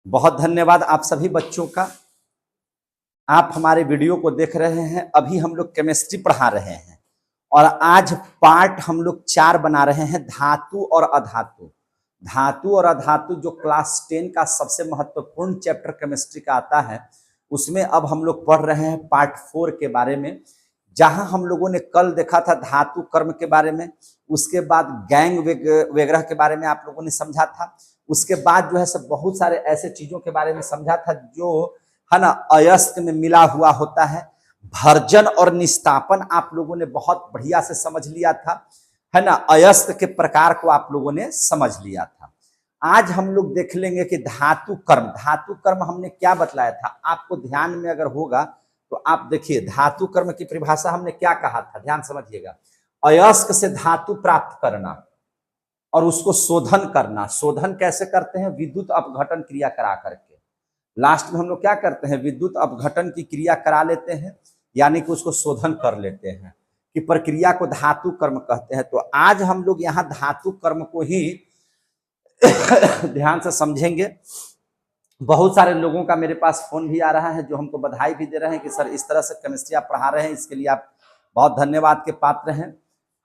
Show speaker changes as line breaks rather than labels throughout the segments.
बहुत धन्यवाद आप सभी बच्चों का। आप हमारे वीडियो को देख रहे हैं। अभी हम लोग केमिस्ट्री पढ़ा रहे हैं और आज पार्ट हम लोग 4 बना रहे हैं, धातु और अधातु। धातु और अधातु जो क्लास 10 का सबसे महत्वपूर्ण चैप्टर केमिस्ट्री का आता है, उसमें अब हम लोग पढ़ रहे हैं पार्ट 4 के बारे में। जहां हम लोगों ने कल देखा था धातु कर्म के बारे में, उसके बाद गैंग वगैरह के बारे में आप लोगों ने समझा था। उसके बाद जो है सब बहुत सारे ऐसे चीजों के बारे में समझा था जो है ना अयस्क में मिला हुआ होता है। भर्जन और निस्तापन आप लोगों ने बहुत बढ़िया से समझ लिया था, है ना। अयस्क के प्रकार को आप लोगों ने समझ लिया था। आज हम लोग देख लेंगे कि धातु कर्म। धातु कर्म हमने क्या बतलाया था, आपको ध्यान में अगर होगा तो आप देखिए धातु कर्म की परिभाषा हमने क्या कहा था, ध्यान समझिएगा। अयस्क से धातु प्राप्त करना और उसको शोधन करना। शोधन कैसे करते हैं? विद्युत अपघटन क्रिया करा करके। लास्ट में हम लोग क्या करते हैं, विद्युत अपघटन की क्रिया करा लेते हैं, यानी कि उसको शोधन कर लेते हैं, कि प्रक्रिया को धातु कर्म कहते हैं। तो आज हम लोग यहाँ धातु कर्म को ही ध्यान से समझेंगे। बहुत सारे लोगों का मेरे पास फोन भी आ रहा है जो हमको बधाई भी दे रहे हैं कि सर इस तरह से केमिस्ट्री आप पढ़ा रहे हैं, इसके लिए आप बहुत धन्यवाद के पात्र हैं,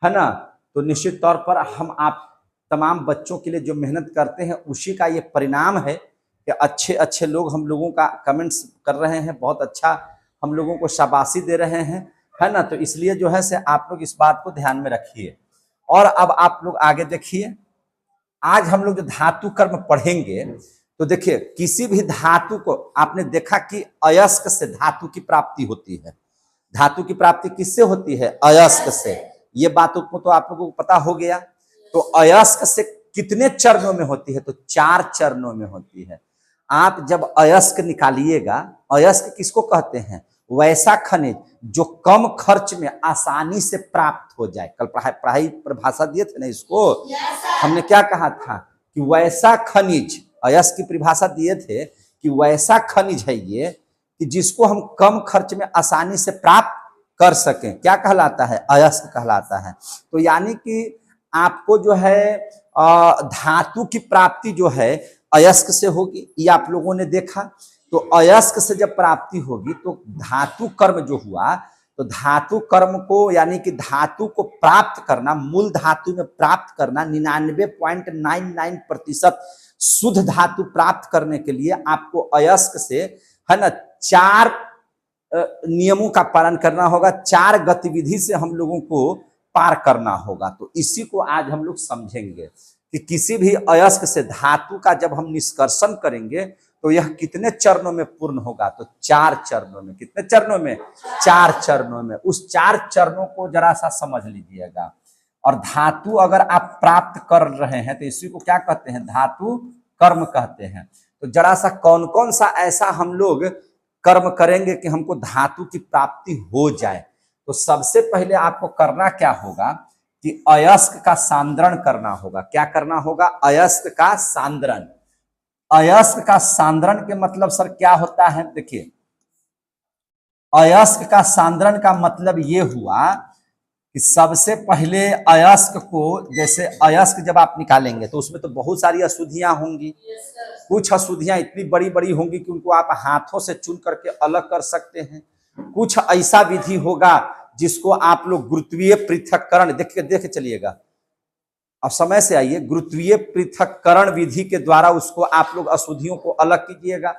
है ना। तो निश्चित तौर पर हम आप तमाम बच्चों के लिए जो मेहनत करते हैं उसी का ये परिणाम है कि अच्छे अच्छे लोग हम लोगों का कमेंट्स कर रहे हैं, बहुत अच्छा हम लोगों को शाबाशी दे रहे हैं, है ना। तो इसलिए जो है से आप लोग इस बात को ध्यान में रखिए। और अब आप लोग आगे देखिए, आज हम लोग जो धातु कर्म पढ़ेंगे तो देखिए किसी भी धातु को आपने देखा कि अयस्क से धातु की प्राप्ति होती है। धातु की प्राप्ति किससे होती है? अयस्क से। ये बात को तो आप लोगों को पता हो गया। तो अयस्क से कितने चरणों में होती है? तो 4 चरणों में होती है। आप जब अयस्क निकालिएगा, अयस्क किसको कहते हैं? वैसा खनिज जो कम खर्च में आसानी से प्राप्त हो जाए। कल पढ़ाई परिभाषा दिए थे ना इसको। हमने क्या कहा था कि वैसा खनिज, अयस्क की परिभाषा दिए थे कि वैसा खनिज है ये कि जिसको हम कम खर्च में आसानी से प्राप्त कर सकें। क्या कहलाता है? अयस्क कहलाता है। तो यानी कि आपको जो है धातु की प्राप्ति जो है अयस्क से होगी, ये आप लोगों ने देखा। तो अयस्क से जब प्राप्ति होगी तो धातु कर्म जो हुआ, तो धातु कर्म को यानी कि धातु को प्राप्त करना, मूल धातु में प्राप्त करना, 99.99% शुद्ध धातु प्राप्त करने के लिए आपको अयस्क से, है ना, 4 नियमों का पालन करना होगा, 4 गतिविधि से हम लोगों को पार करना होगा। तो इसी को आज हम लोग समझेंगे कि किसी भी अयस्क से धातु का जब हम निष्कर्षण करेंगे तो यह कितने चरणों में पूर्ण होगा? तो 4 चरणों में। कितने चरणों में? 4 चरणों में। उस 4 चरणों को जरा सा समझ लीजिएगा। और धातु अगर आप प्राप्त कर रहे हैं तो इसी को क्या कहते हैं? धातु कर्म कहते हैं। तो जरा सा कौन कौन सा ऐसा हम लोग कर्म करेंगे कि हमको धातु की प्राप्ति हो जाए। तो सबसे पहले आपको करना क्या होगा कि अयस्क का सांद्रण करना होगा। क्या करना होगा? अयस्क का सांद्रण। अयस्क का सांद्रण के मतलब सर क्या होता है? देखिए, अयस्क का सांद्रण का मतलब ये हुआ कि सबसे पहले अयस्क को, जैसे अयस्क जब आप निकालेंगे तो उसमें तो बहुत सारी अशुद्धियां होंगी। कुछ अशुद्धियां इतनी बड़ी बड़ी होंगी कि उनको आप हाथों से चुन करके अलग कर सकते हैं। कुछ ऐसा विधि होगा जिसको आप लोग गुरुत्वीय पृथक्करण, देख चलिएगा, अब समय से आइए, गुरुत्वीय पृथक्करण विधि के द्वारा उसको आप लोग अशुद्धियों को अलग कीजिएगा।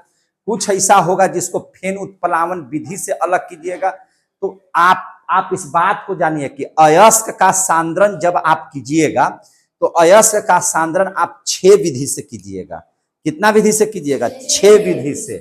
कुछ ऐसा होगा जिसको फेन उत्प्लावन विधि से अलग कीजिएगा। तो आप इस बात को जानिए कि अयस्क का सांद्रण जब आप कीजिएगा तो अयस्क का सांद्रण आप 6 विधि से कीजिएगा। कितना विधि से कीजिएगा? 6 विधि से।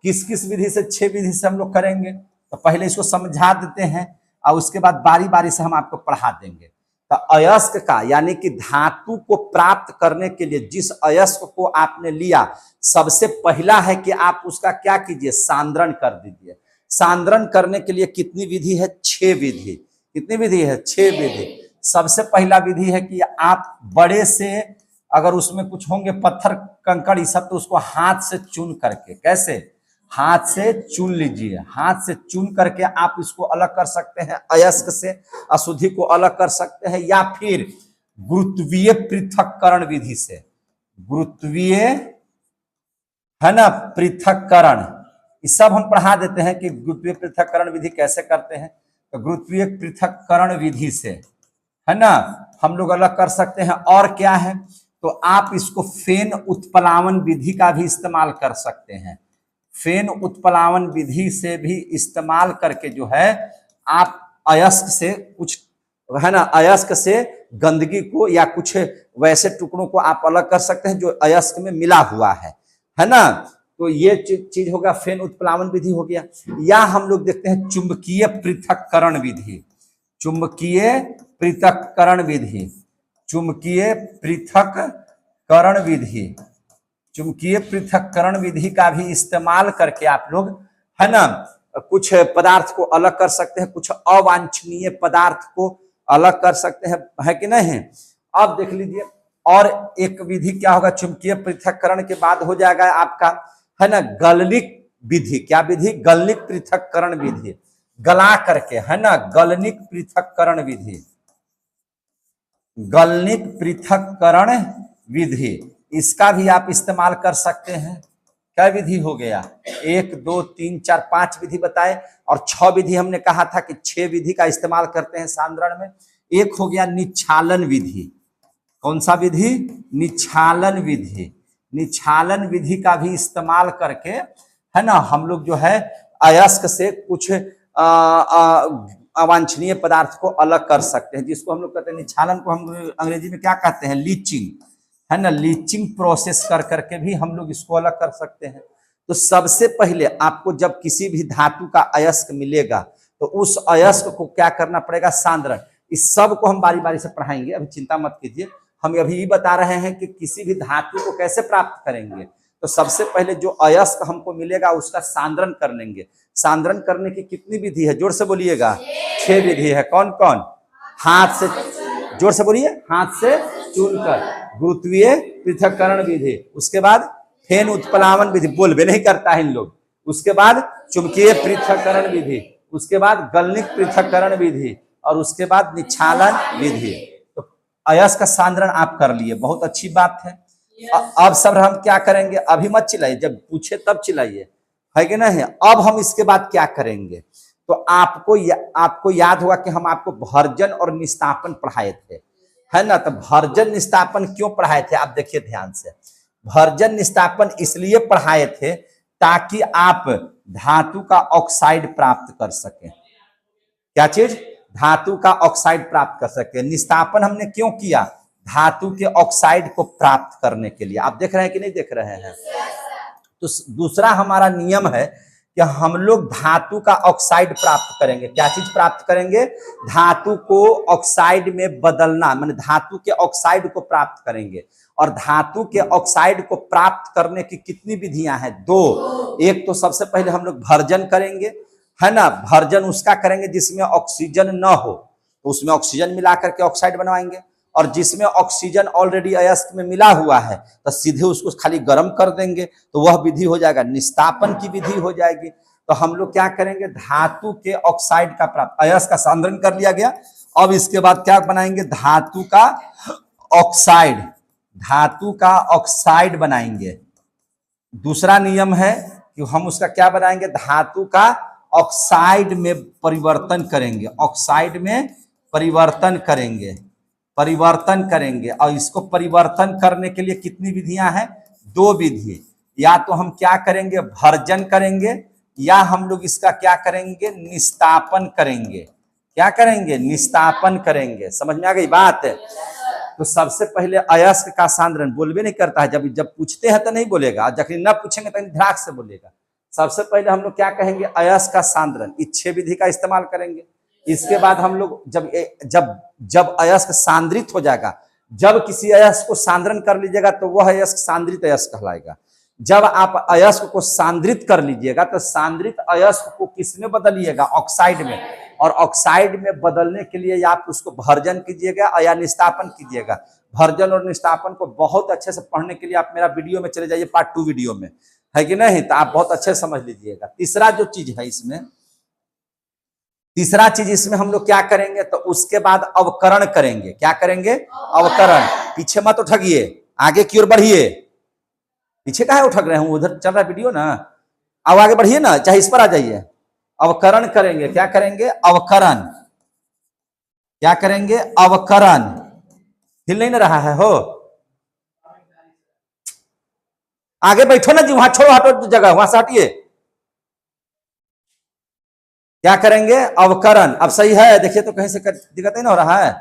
किस किस विधि से? 6 विधि से हम लोग करेंगे। तो पहले इसको समझा देते हैं और उसके बाद बारी बारी से हम आपको पढ़ा देंगे। तो अयस्क का यानी कि धातु को प्राप्त करने के लिए जिस अयस्क को आपने लिया, सबसे पहला है कि आप उसका क्या कीजिए? सांद्रण कर दीजिए। सांद्रण करने के लिए कितनी विधि है? 6 विधि। कितनी विधि है? 6 विधि। सबसे पहला विधि है कि आप बड़े से, अगर उसमें कुछ होंगे पत्थर कंकड़ ये सब, तो उसको हाथ से चुन करके, कैसे? हाथ से चुन लीजिए। हाथ से चुन करके आप इसको अलग कर सकते हैं, अयस्क से अशुद्धि को अलग कर सकते हैं, या फिर गुरुत्वीय पृथक्करण विधि से। गुरुत्वीय है ना, पृथक्करण, ये सब हम पढ़ा देते हैं कि गुरुत्वीय पृथक्करण विधि कैसे करते हैं। तो गुरुत्वीय पृथक्करण विधि से, है ना, हम लोग अलग कर सकते हैं। और क्या है, तो आप इसको फेन उत्प्लावन विधि का भी इस्तेमाल कर सकते हैं। फेन उत्प्लावन विधि से भी इस्तेमाल करके जो है आप अयस्क से कुछ, है ना, अयस्क से गंदगी को या कुछ वैसे टुकड़ों को आप अलग कर सकते हैं जो अयस्क में मिला हुआ है ना। तो ये चीज होगा, फेन उत्प्लावन विधि हो गया। या हम लोग देखते हैं चुंबकीय पृथक्करण विधि, चुंबकीय पृथक्करण विधि, चुंबकीय पृथक्करण विधि, चुंबकीय पृथक्करण विधि का भी इस्तेमाल करके आप लोग, है ना, कुछ पदार्थ को अलग कर सकते हैं, कुछ अवांछनीय पदार्थ को अलग कर सकते हैं, है कि नहीं। अब देख लीजिए, और एक विधि क्या होगा, चुंबकीय पृथक्करण के बाद हो जाएगा आपका, है ना, गलनिक विधि। क्या विधि, गलनिक पृथक्करण विधि, गला करके, है ना, गलनिक पृथक्करण विधि, गलनिक पृथक्करण विधि, इसका भी आप इस्तेमाल कर सकते हैं। क्या विधि हो गया, 1 2 3 4 5 विधि बताए, और 6 विधि हमने कहा था कि 6 विधि का इस्तेमाल करते हैं सांद्रण में। एक हो गया निच्छालन विधि। कौन सा विधि, निच्छालन विधि। निच्छालन विधि का भी इस्तेमाल करके, है ना, हम लोग जो है अयस्क से कुछ अवांछनीय पदार्थ को अलग कर सकते हैं, जिसको हम लोग कहते हैं निच्छालन को हम अंग्रेजी में क्या कहते हैं, लीचिंग, है ना, लीचिंग प्रोसेस कर करके भी हम लोग इसको अलग कर सकते हैं। तो सबसे पहले आपको जब किसी भी धातु का अयस्क मिलेगा तो उस अयस्क को क्या करना पड़ेगा, सांद्रण। इस सब को हम बारी बारी से पढ़ाएंगे, अभी चिंता मत कीजिए। हम अभी ये बता रहे हैं कि किसी भी धातु को कैसे प्राप्त करेंगे। तो सबसे पहले जो अयस्क हमको मिलेगा उसका सांद्रण कर लेंगे। सांद्रण करने की कितनी विधि है, जोर से बोलिएगा, 6 विधि है। कौन कौन, हाथ से, जोर से बोलिए, हाथ से चुनकर, गुरुत्वीय पृथक्करण विधि, उसके बाद फेन उत्प्लावन विधि, बोलबे नहीं करता है इन लोग, उसके बाद चुंबकीय पृथक्करण विधि, उसके बाद गलनिक पृथक्करण विधि, और उसके बाद निच्छालन विधि। तो अयस्क का सांद्रण आप कर लिए, बहुत अच्छी बात है। अब सब हम क्या करेंगे, अभी मत चिल्लाइए, जब पूछे तब चिल्लाइए, है कि नहीं। अब हम इसके बाद क्या करेंगे, तो आपको याद होगा कि हम आपको भर्जन और निस्तापन पढ़ाए थे, है ना। तो भर्जन निस्तापन क्यों पढ़ाए थे, आप देखिए ध्यान से। भर्जन निस्तापन इसलिए पढ़ाए थे ताकि आप धातु का ऑक्साइड प्राप्त कर सकें। क्या चीज, धातु का ऑक्साइड प्राप्त कर सके। निस्तापन हमने क्यों किया, धातु के ऑक्साइड को प्राप्त करने के लिए। आप देख रहे हैं कि नहीं देख रहे हैं। तो दूसरा हमारा नियम है कि हम लोग धातु का ऑक्साइड प्राप्त करेंगे। क्या चीज प्राप्त करेंगे, धातु को ऑक्साइड में बदलना, माने धातु के ऑक्साइड को प्राप्त करेंगे। और धातु के ऑक्साइड को प्राप्त करने की कितनी विधियां हैं, 2। एक तो सबसे पहले हम लोग भर्जन करेंगे, है ना। भर्जन उसका करेंगे जिसमें ऑक्सीजन न हो, तो उसमें ऑक्सीजन मिला करके ऑक्साइड बनवाएंगे। और जिसमें ऑक्सीजन ऑलरेडी अयस्क में मिला हुआ है तो सीधे उसको खाली गर्म कर देंगे, तो वह विधि हो जाएगा, निस्तापन की विधि हो जाएगी। तो हम लोग क्या करेंगे, धातु के ऑक्साइड का प्राप्त, अयस्क का सांद्रण कर लिया गया। अब इसके बाद क्या बनाएंगे, धातु का ऑक्साइड, धातु का ऑक्साइड बनाएंगे। दूसरा नियम है कि हम उसका क्या बनाएंगे, धातु का ऑक्साइड में परिवर्तन करेंगे, ऑक्साइड में परिवर्तन करेंगे, परिवर्तन करेंगे। और इसको परिवर्तन करने के लिए कितनी विधियां हैं, 2 विधि। या तो हम क्या करेंगे, भर्जन करेंगे, या हम लोग इसका क्या करेंगे, निस्तापन करेंगे। क्या करेंगे, निस्तापन करेंगे। समझ में आ गई बात। तो सबसे पहले अयस्क का सांद्रण, बोलबे नहीं करता है, जब पूछते हैं तो नहीं बोलेगा, जब न पूछेंगे तो ध्यान से बोलेगा। सबसे पहले हम लोग क्या कहेंगे, अयस्क का सांद्रण, इस 6 विधि का इस्तेमाल करेंगे। इसके बाद हम लोग जब अयस्क सांद्रित हो जाएगा, जब किसी अयस्क को सांद्रण कर लीजिएगा तो वह अयस्क सांद्रित अयस्क कहलाएगा। जब आप अयस्क को सांद्रित कर लीजिएगा तो सांद्रित अयस्क को किसमें बदलिएगा, ऑक्साइड में। और ऑक्साइड में बदलने के लिए आप उसको भर्जन कीजिएगा या निस्तापन कीजिएगा। भर्जन और निस्तापन को बहुत अच्छे से पढ़ने के लिए आप मेरा वीडियो में चले जाइए, पार्ट 2 वीडियो में, है कि नहीं, तो आप बहुत अच्छे से समझ लीजिएगा। तीसरा जो चीज है इसमें, तीसरा चीज इसमें हम लोग क्या करेंगे, तो उसके बाद अवकरण करेंगे। क्या करेंगे, अवकरण। पीछे मत उठिए, आगे की ओर बढ़िए, पीछे काहे उठक रहे हैं, उधर चल रहा है वीडियो ना। अब आगे बढ़िए ना, चाहे इस पर आ जाइए। अवकरण करेंगे, क्या करेंगे, अवकरण। क्या करेंगे, अवकरण। हिल नहीं ना रहा है हो, आगे बैठो ना जी, वहां छोड़ो, हटो जगह, वहां से हटिए। क्या करेंगे, अवकरण। अब सही है, देखिए तो कहीं से दिक्कत नहीं ना हो रहा है।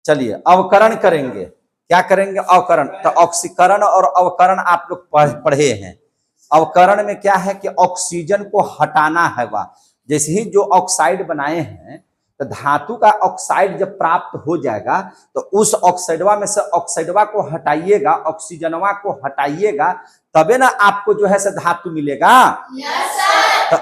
चलिए अवकरण करेंगे, क्या करेंगे, अवकरण। तो ऑक्सीकरण और अवकरण आप लोग पढ़े हैं। अवकरण में क्या है कि ऑक्सीजन को हटाना है। वह जैसे ही जो ऑक्साइड बनाए हैं, तो धातु का ऑक्साइड जब प्राप्त हो जाएगा तो उस ऑक्साइडवा में से ऑक्साइडवा को हटाइएगा, ऑक्सीजनवा को हटाइएगा, तबे ना आपको जो है से धातु मिलेगा। yes, तो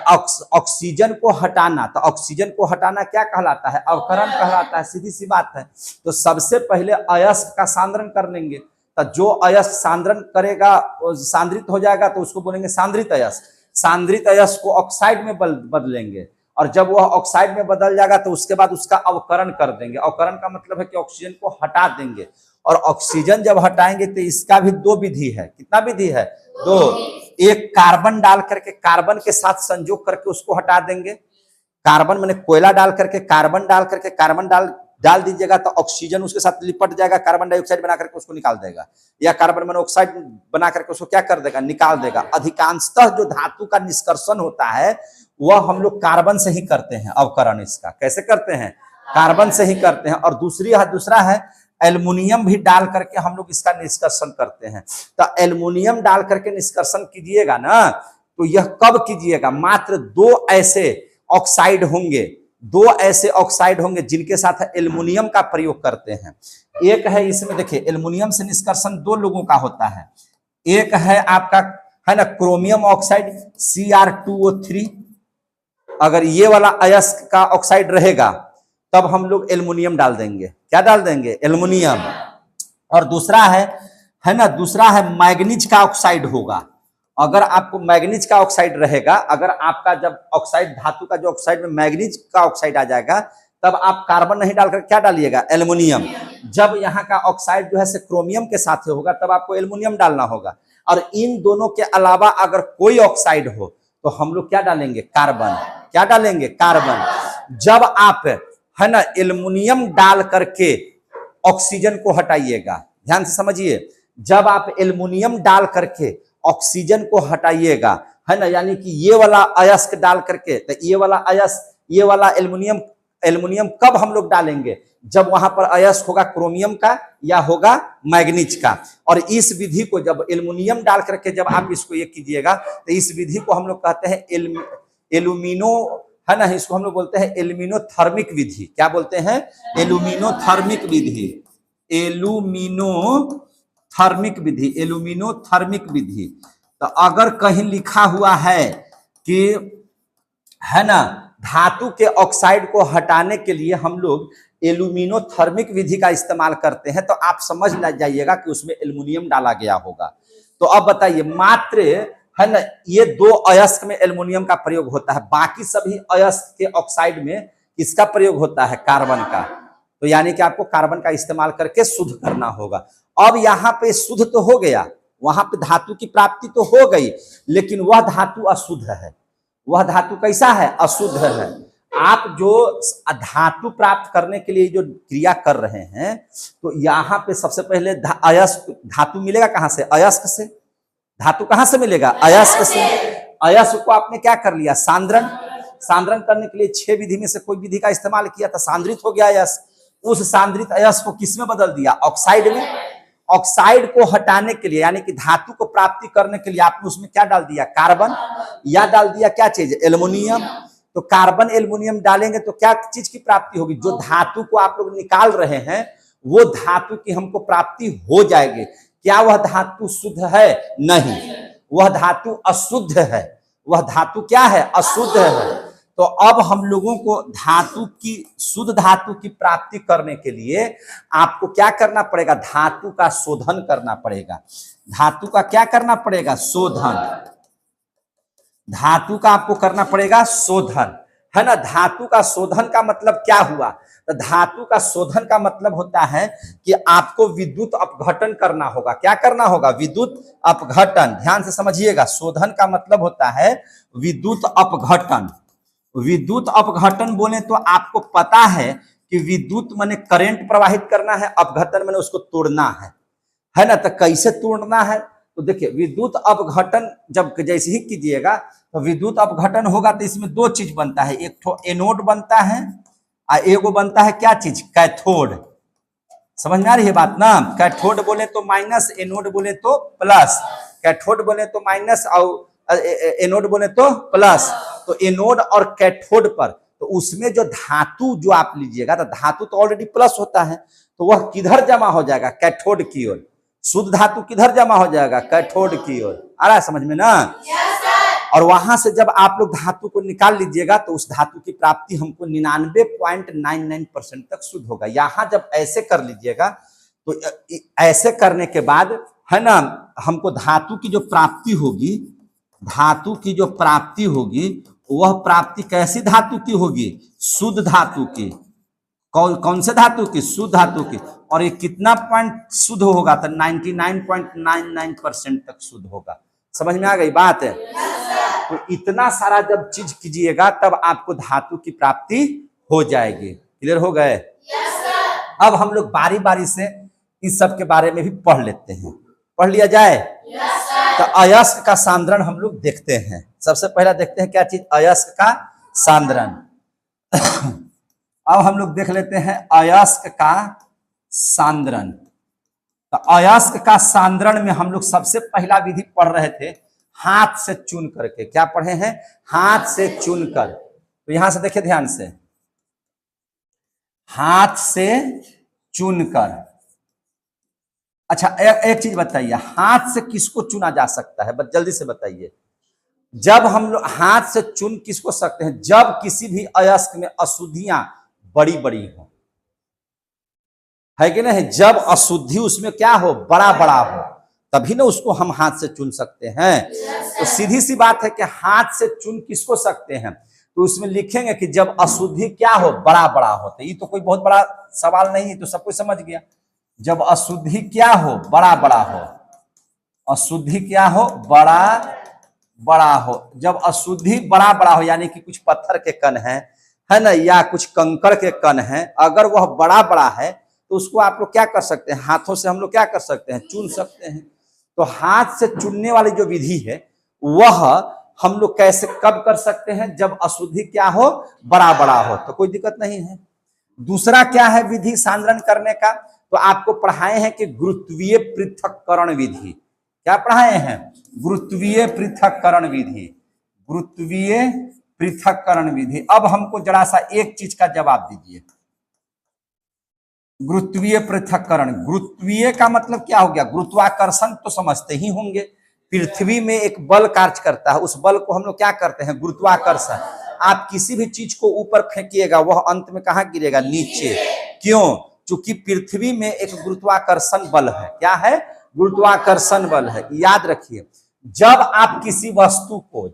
ऑक्सीजन को हटाना, तो ऑक्सीजन को हटाना क्या कहलाता है, अवकरण कहलाता है, सीधी सी बात है। तो सबसे पहले अयस्क का सांद्रण कर लेंगे, तो जो अयस्क सांद्रण करेगा, सांद्रित हो जाएगा, तो उसको बोलेंगे सांद्रित अयस्क। सांद्रित अयस्क को ऑक्साइड में बदलेंगे, और जब वह ऑक्साइड में बदल जाएगा तो उसके बाद उसका अवकरण कर देंगे। अवकरण का मतलब है कि ऑक्सीजन को हटा देंगे, और ऑक्सीजन जब हटाएंगे तो इसका भी दो विधि है। कितना विधि है, दो। एक कार्बन डाल करके, कार्बन के साथ संयोग करके उसको हटा देंगे। कार्बन मैंने कोयला डाल करके, कार्बन डाल करके, कार्बन डाल दीजिएगा तो ऑक्सीजन उसके साथ लिपट जाएगा, कार्बन डाइऑक्साइड बना करके उसको निकाल देगा, या कार्बन मोनोऑक्साइड बना करके उसको क्या कर देगा, निकाल देगा। अधिकांशतः जो धातु का निष्कर्षण होता है वह हम लोग कार्बन से ही करते हैं। अवकरण इसका कैसे करते हैं, कार्बन से ही करते हैं। और दूसरा है एल्युमिनियम भी डाल करके हम लोग इसका निष्कर्षण करते हैं। तो एल्युमिनियम डाल करके निष्कर्षण कीजिएगा ना, तो यह कब कीजिएगा, मात्र दो ऐसे ऑक्साइड होंगे, दो ऐसे ऑक्साइड होंगे जिनके साथ एल्युमिनियम का प्रयोग करते हैं। एक है इसमें देखिए, एल्युमिनियम से निष्कर्षण दो लोगों का होता है। एक है आपका है ना क्रोमियम ऑक्साइड Cr2O3। अगर ये वाला अयस्क का ऑक्साइड रहेगा तब हम लोग एल्युमिनियम डाल देंगे। क्या डाल देंगे, एल्युमिनियम। और दूसरा है ना, दूसरा है मैग्नीज का ऑक्साइड होगा। अगर आपको मैग्नीज का ऑक्साइड रहेगा, अगर आपका जब ऑक्साइड, धातु का जो ऑक्साइड में मैग्नीज का ऑक्साइड आ जाएगा, तब आप कार्बन नहीं डालकर क्या डालिएगा, एल्युमिनियम। जब यहाँ का ऑक्साइड जो है से क्रोमियम के साथ होगा तब आपको एल्युमिनियम डालना होगा। और इन दोनों के अलावा अगर कोई ऑक्साइड हो तो हम लोग क्या डालेंगे, कार्बन। क्या डालेंगे, कार्बन। जब आप है ना एल्युमिनियम डाल करके ऑक्सीजन को हटाइएगा, ध्यान से समझिए, जब आप एल्युमिनियम डाल करके ऑक्सीजन को हटाइएगा, है ना, यानी कि ये वाला अयस्क डाल करके, तो ये वाला अयस्क, ये वाला एल्युमिनियम कब हम लोग डालेंगे, जब वहां पर अयस्क होगा क्रोमियम का या होगा मैग्नीज का। और इस विधि को जब एल्युमिनियम डाल करके जब आप इसको ये कीजिएगा, तो इस विधि को हम लोग कहते हैं एल्यूमिनो, है ना, इसको हम लोग बोलते हैं एल्यूमिनोथर्मिक विधि। क्या बोलते हैं, एल्यूमिनोथर्मिक विधि। एल्यूमिनोथर्मिक विधि, एल्यूमिनोथर्मिक विधि। तो अगर कहीं लिखा हुआ है कि है ना धातु के ऑक्साइड को हटाने के लिए हम लोग एल्यूमिनोथर्मिक विधि का इस्तेमाल करते हैं, तो आप समझ जाइएगा कि उसमें एल्युमिनियम डाला गया होगा। तो अब बताइए, मात्र है ना ये दो अयस्क में एल्युमिनियम का प्रयोग होता है, बाकी सभी अयस्क के ऑक्साइड में किसका प्रयोग होता है, कार्बन का। तो यानी कि आपको कार्बन का इस्तेमाल करके शुद्ध करना होगा। अब यहाँ पे शुद्ध तो हो गया, वहां पे धातु की प्राप्ति तो हो गई, लेकिन वह धातु अशुद्ध है। वह धातु कैसा है, अशुद्ध है। आप जो धातु प्राप्त करने के लिए जो क्रिया कर रहे हैं, तो यहाँ पे सबसे पहले अयस्क, धातु मिलेगा कहाँ से, अयस्क से। धातु कहां से मिलेगा, अयस्क से। अयस्क को आपने क्या कर लिया, सांद्रण। सांद्रण करने के लिए 6 विधि में से कोई विधि का इस्तेमाल किया था, सांद्रित हो गया अयस्क। उस सांद्रित अयस्क को किस में बदल दिया, ऑक्साइड में। ऑक्साइड को हटाने के लिए, यानी कि धातु को प्राप्ति करने के लिए आपने उसमें क्या डाल दिया, कार्बन, या डाल दिया क्या चीज, एल्युमिनियम। तो कार्बन एल्युमिनियम डालेंगे तो क्या चीज की प्राप्ति होगी, जो धातु को आप लोग निकाल रहे हैं वो धातु की हमको प्राप्ति हो जाएगी। क्या वह धातु शुद्ध है, नहीं, वह धातु अशुद्ध है। वह धातु क्या है, अशुद्ध है। तो अब हम लोगों को धातु की, शुद्ध धातु की प्राप्ति करने के लिए आपको क्या करना पड़ेगा, धातु का शोधन करना पड़ेगा। धातु का क्या करना पड़ेगा, शोधन। धातु का आपको करना पड़ेगा शोधन, है ना। धातु का शोधन का मतलब क्या हुआ? तो धातु का शोधन का मतलब होता है कि आपको विद्युत अपघटन करना होगा। क्या करना होगा? विद्युत अपघटन। ध्यान से समझिएगा, शोधन का मतलब होता है विद्युत अपघटन। विद्युत अपघटन बोले तो आपको पता है कि विद्युत माने करंट प्रवाहित करना है, अपघटन माने उसको तोड़ना है ना। तो कैसे तोड़ना है? तो देखिए, विद्युत अपघटन जब जैसे ही कीजिएगा तो विद्युत अपघटन होगा तो इसमें दो चीज बनता है, एक तो एनोड बनता है और एगो बनता है क्या चीज? कैथोड। समझ में आ रही है बात ना। कैथोड बोले तो माइनस, एनोड बोले तो प्लस। कैथोड बोले तो माइनस और एनोड बोले तो प्लस। तो एनोड और कैथोड पर तो उसमें जो धातु जो आप लीजिएगा तो धातु तो ऑलरेडी प्लस होता है, तो वह किधर जमा हो जाएगा? कैथोड की ओर। शुद्ध धातु किधर जमा हो जाएगा? कैथोड की ओर। आ रहा है समझ में ना? और वहां से जब आप लोग धातु को निकाल लीजिएगा तो उस धातु की प्राप्ति हमको 99.99% तक शुद्ध होगा। यहां जब ऐसे कर लीजिएगा तो ऐसे करने के बाद है ना, हमको धातु की जो प्राप्ति होगी, धातु की जो प्राप्ति होगी वह प्राप्ति कैसी धातु की होगी? शुद्ध धातु की। कौन से धातु की? शुद्ध धातु की। और ये कितना पॉइंट शुद्ध होगा? तो 99.99% तक शुद्ध होगा। समझ में आ गई बात है? तो इतना सारा जब चीज कीजिएगा तब आपको धातु की प्राप्ति हो जाएगी। क्लियर हो गए? अब हम लोग बारी बारी से इस सब के बारे में भी पढ़ लेते हैं। पढ़ लिया जाए? तो अयस्क का सांद्रण हम लोग देखते हैं। सबसे पहला देखते हैं क्या चीज? अयस्क का सांद्रण। अब हम लोग देख लेते हैं अयस्क का सांद्रण। तो अयस्क का सांद्रण में हम लोग सबसे पहला विधि पढ़ रहे थे हाथ से चुन करके। क्या पढ़े हैं? हाथ से चुन कर। तो यहां से देखिए ध्यान से, हाथ से चुन कर। अच्छा, एक चीज बताइए, हाथ से किसको चुना जा सकता है? जल्दी से बताइए। जब हम लोग हाथ से चुन किसको सकते हैं? जब किसी भी अयस्क में अशुद्धियां बड़ी बड़ी हो, है कि नहीं? जब अशुद्धि उसमें क्या हो? बड़ा बड़ा हो, तभी ना उसको हम हाथ से चुन सकते हैं। तो सीधी सी बात है कि हाथ से चुन किसको सकते हैं? तो उसमें लिखेंगे कि जब अशुद्धि क्या हो? बड़ा बड़ा हो। तो ये तो कोई बहुत बड़ा सवाल नहीं है, तो सब कुछ समझ गया। जब अशुद्धि क्या हो? बड़ा बड़ा हो। अशुद्धि क्या हो? बड़ा बड़ा हो। जब अशुद्धि बड़ा बड़ा हो यानी कि कुछ पत्थर के कण है ना, या कुछ कंकड़ के कण है, अगर वह बड़ा बड़ा है तो उसको आप लोग क्या कर सकते हैं? हाथों से हम लोग क्या कर सकते हैं? चुन सकते हैं। तो हाथ से चुनने वाली जो विधि है वह हम लोग कैसे कब कर सकते हैं? जब अशुद्धि क्या हो? बड़ा बड़ा हो। तो कोई दिक्कत नहीं है। दूसरा क्या है विधि सांद्रण करने का? तो आपको पढ़ाए हैं कि गुरुत्वीय पृथक्करण विधि। क्या पढ़ाए हैं? गुरुत्वीय पृथक्करण विधि। गुरुत्वीय पृथक्करण विधि। अब हमको जरा सा एक चीज का जवाब दीजिए। गुरुत्वीय पृथक्करण, गुरुत्वीय का मतलब क्या हो गया? गुरुत्वाकर्षण तो समझते ही होंगे। पृथ्वी में एक बल कार्य करता है, उस बल को हम लोग क्या करते हैं? गुरुत्वाकर्षण। आप किसी भी चीज को ऊपर फेंकिएगा वह अंत में कहां गिरेगा? नीचे। क्यों? क्योंकि पृथ्वी में एक गुरुत्वाकर्षण बल है। क्या है? गुरुत्वाकर्षण बल है। याद रखिए, जब आप किसी वस्तु को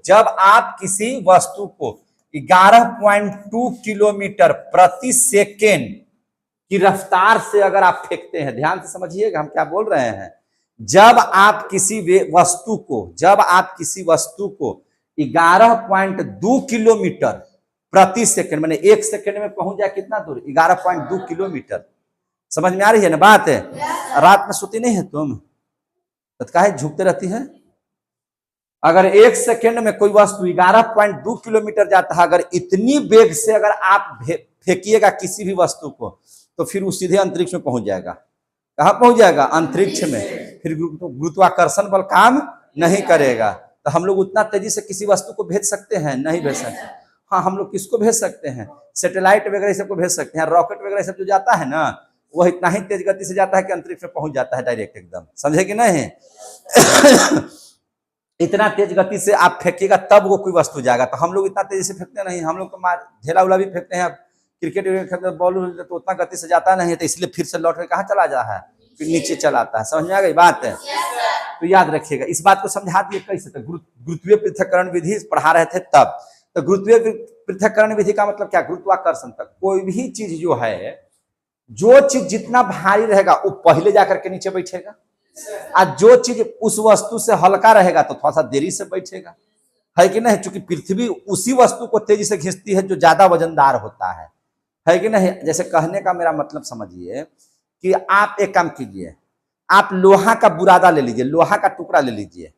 11.2 किलोमीटर प्रति सेकेंड की रफ्तार से अगर आप फेंकते हैं, ध्यान से समझिएगा हम क्या बोल रहे हैं। जब आप किसी वस्तु को 11.2 किलोमीटर प्रति सेकंड, माने एक सेकंड में पहुंच जाए कितना दूर? 11.2 किलोमीटर। समझ में आ रही है ना बात? रात में सोती नहीं है तुम? तो काहे झुकते रहती है? अगर एक सेकंड में कोई वस्तु 11.2 किलोमीटर जाता है, अगर इतनी वेग से अगर आप फेंकिएगा किसी भी वस्तु को, तो फिर वो सीधे अंतरिक्ष में पहुंच जाएगा। कहां पहुंच जाएगा? अंतरिक्ष में। फिर गुरुत्वाकर्षण बल काम नहीं करेगा। तो हम लोग उतना तेजी से किसी वस्तु को भेज सकते हैं? नहीं भेज सकते। हाँ, हम लोग किसको भेज सकते हैं? सैटेलाइट वगैरह सबको भेज सकते हैं। रॉकेट वगैरह सब जो जाता है ना, वह इतना ही तेज गति से जाता है कि अंतरिक्ष में पहुंच जाता है डायरेक्ट एकदम। समझे कि नहीं? इतना तेज गति से आप फेंकिएगा तब वो कोई वस्तु जाएगा। तो हम लोग इतना तेजी से फेंकते नहीं। हम लोग तो झेला उला भी फेंकते हैं, क्रिकेट खेलते बॉल तो उतना गति से जाता नहीं है, तो इसलिए फिर से लौट के कहाँ चला जा है? फिर नीचे चला आता है। समझ में आ गई बात है? तो याद रखिएगा, इस बात को समझा दिए कैसे। तो गुरुत्वीय पृथक्करण विधि पढ़ा रहे थे तब। तो गुरुत्वीय पृथक्करण विधि का मतलब क्या, गुरुत्वाकर्षण तक कोई भी चीज जो है, जो चीज जितना भारी रहेगा वो पहले जाकर के नीचे बैठेगा, और जो चीज उस वस्तु से हल्का रहेगा तो थोड़ा सा देरी से बैठेगा, है कि नहीं। क्योंकि पृथ्वी उसी वस्तु को तेजी से खींचती है जो ज्यादा वजनदार होता है कि नहीं। जैसे कहने का मेरा मतलब समझिए कि आप एक काम कीजिए, आप लोहा का बुरादा ले लीजिए, लोहा का टुकड़ा ले लीजिए,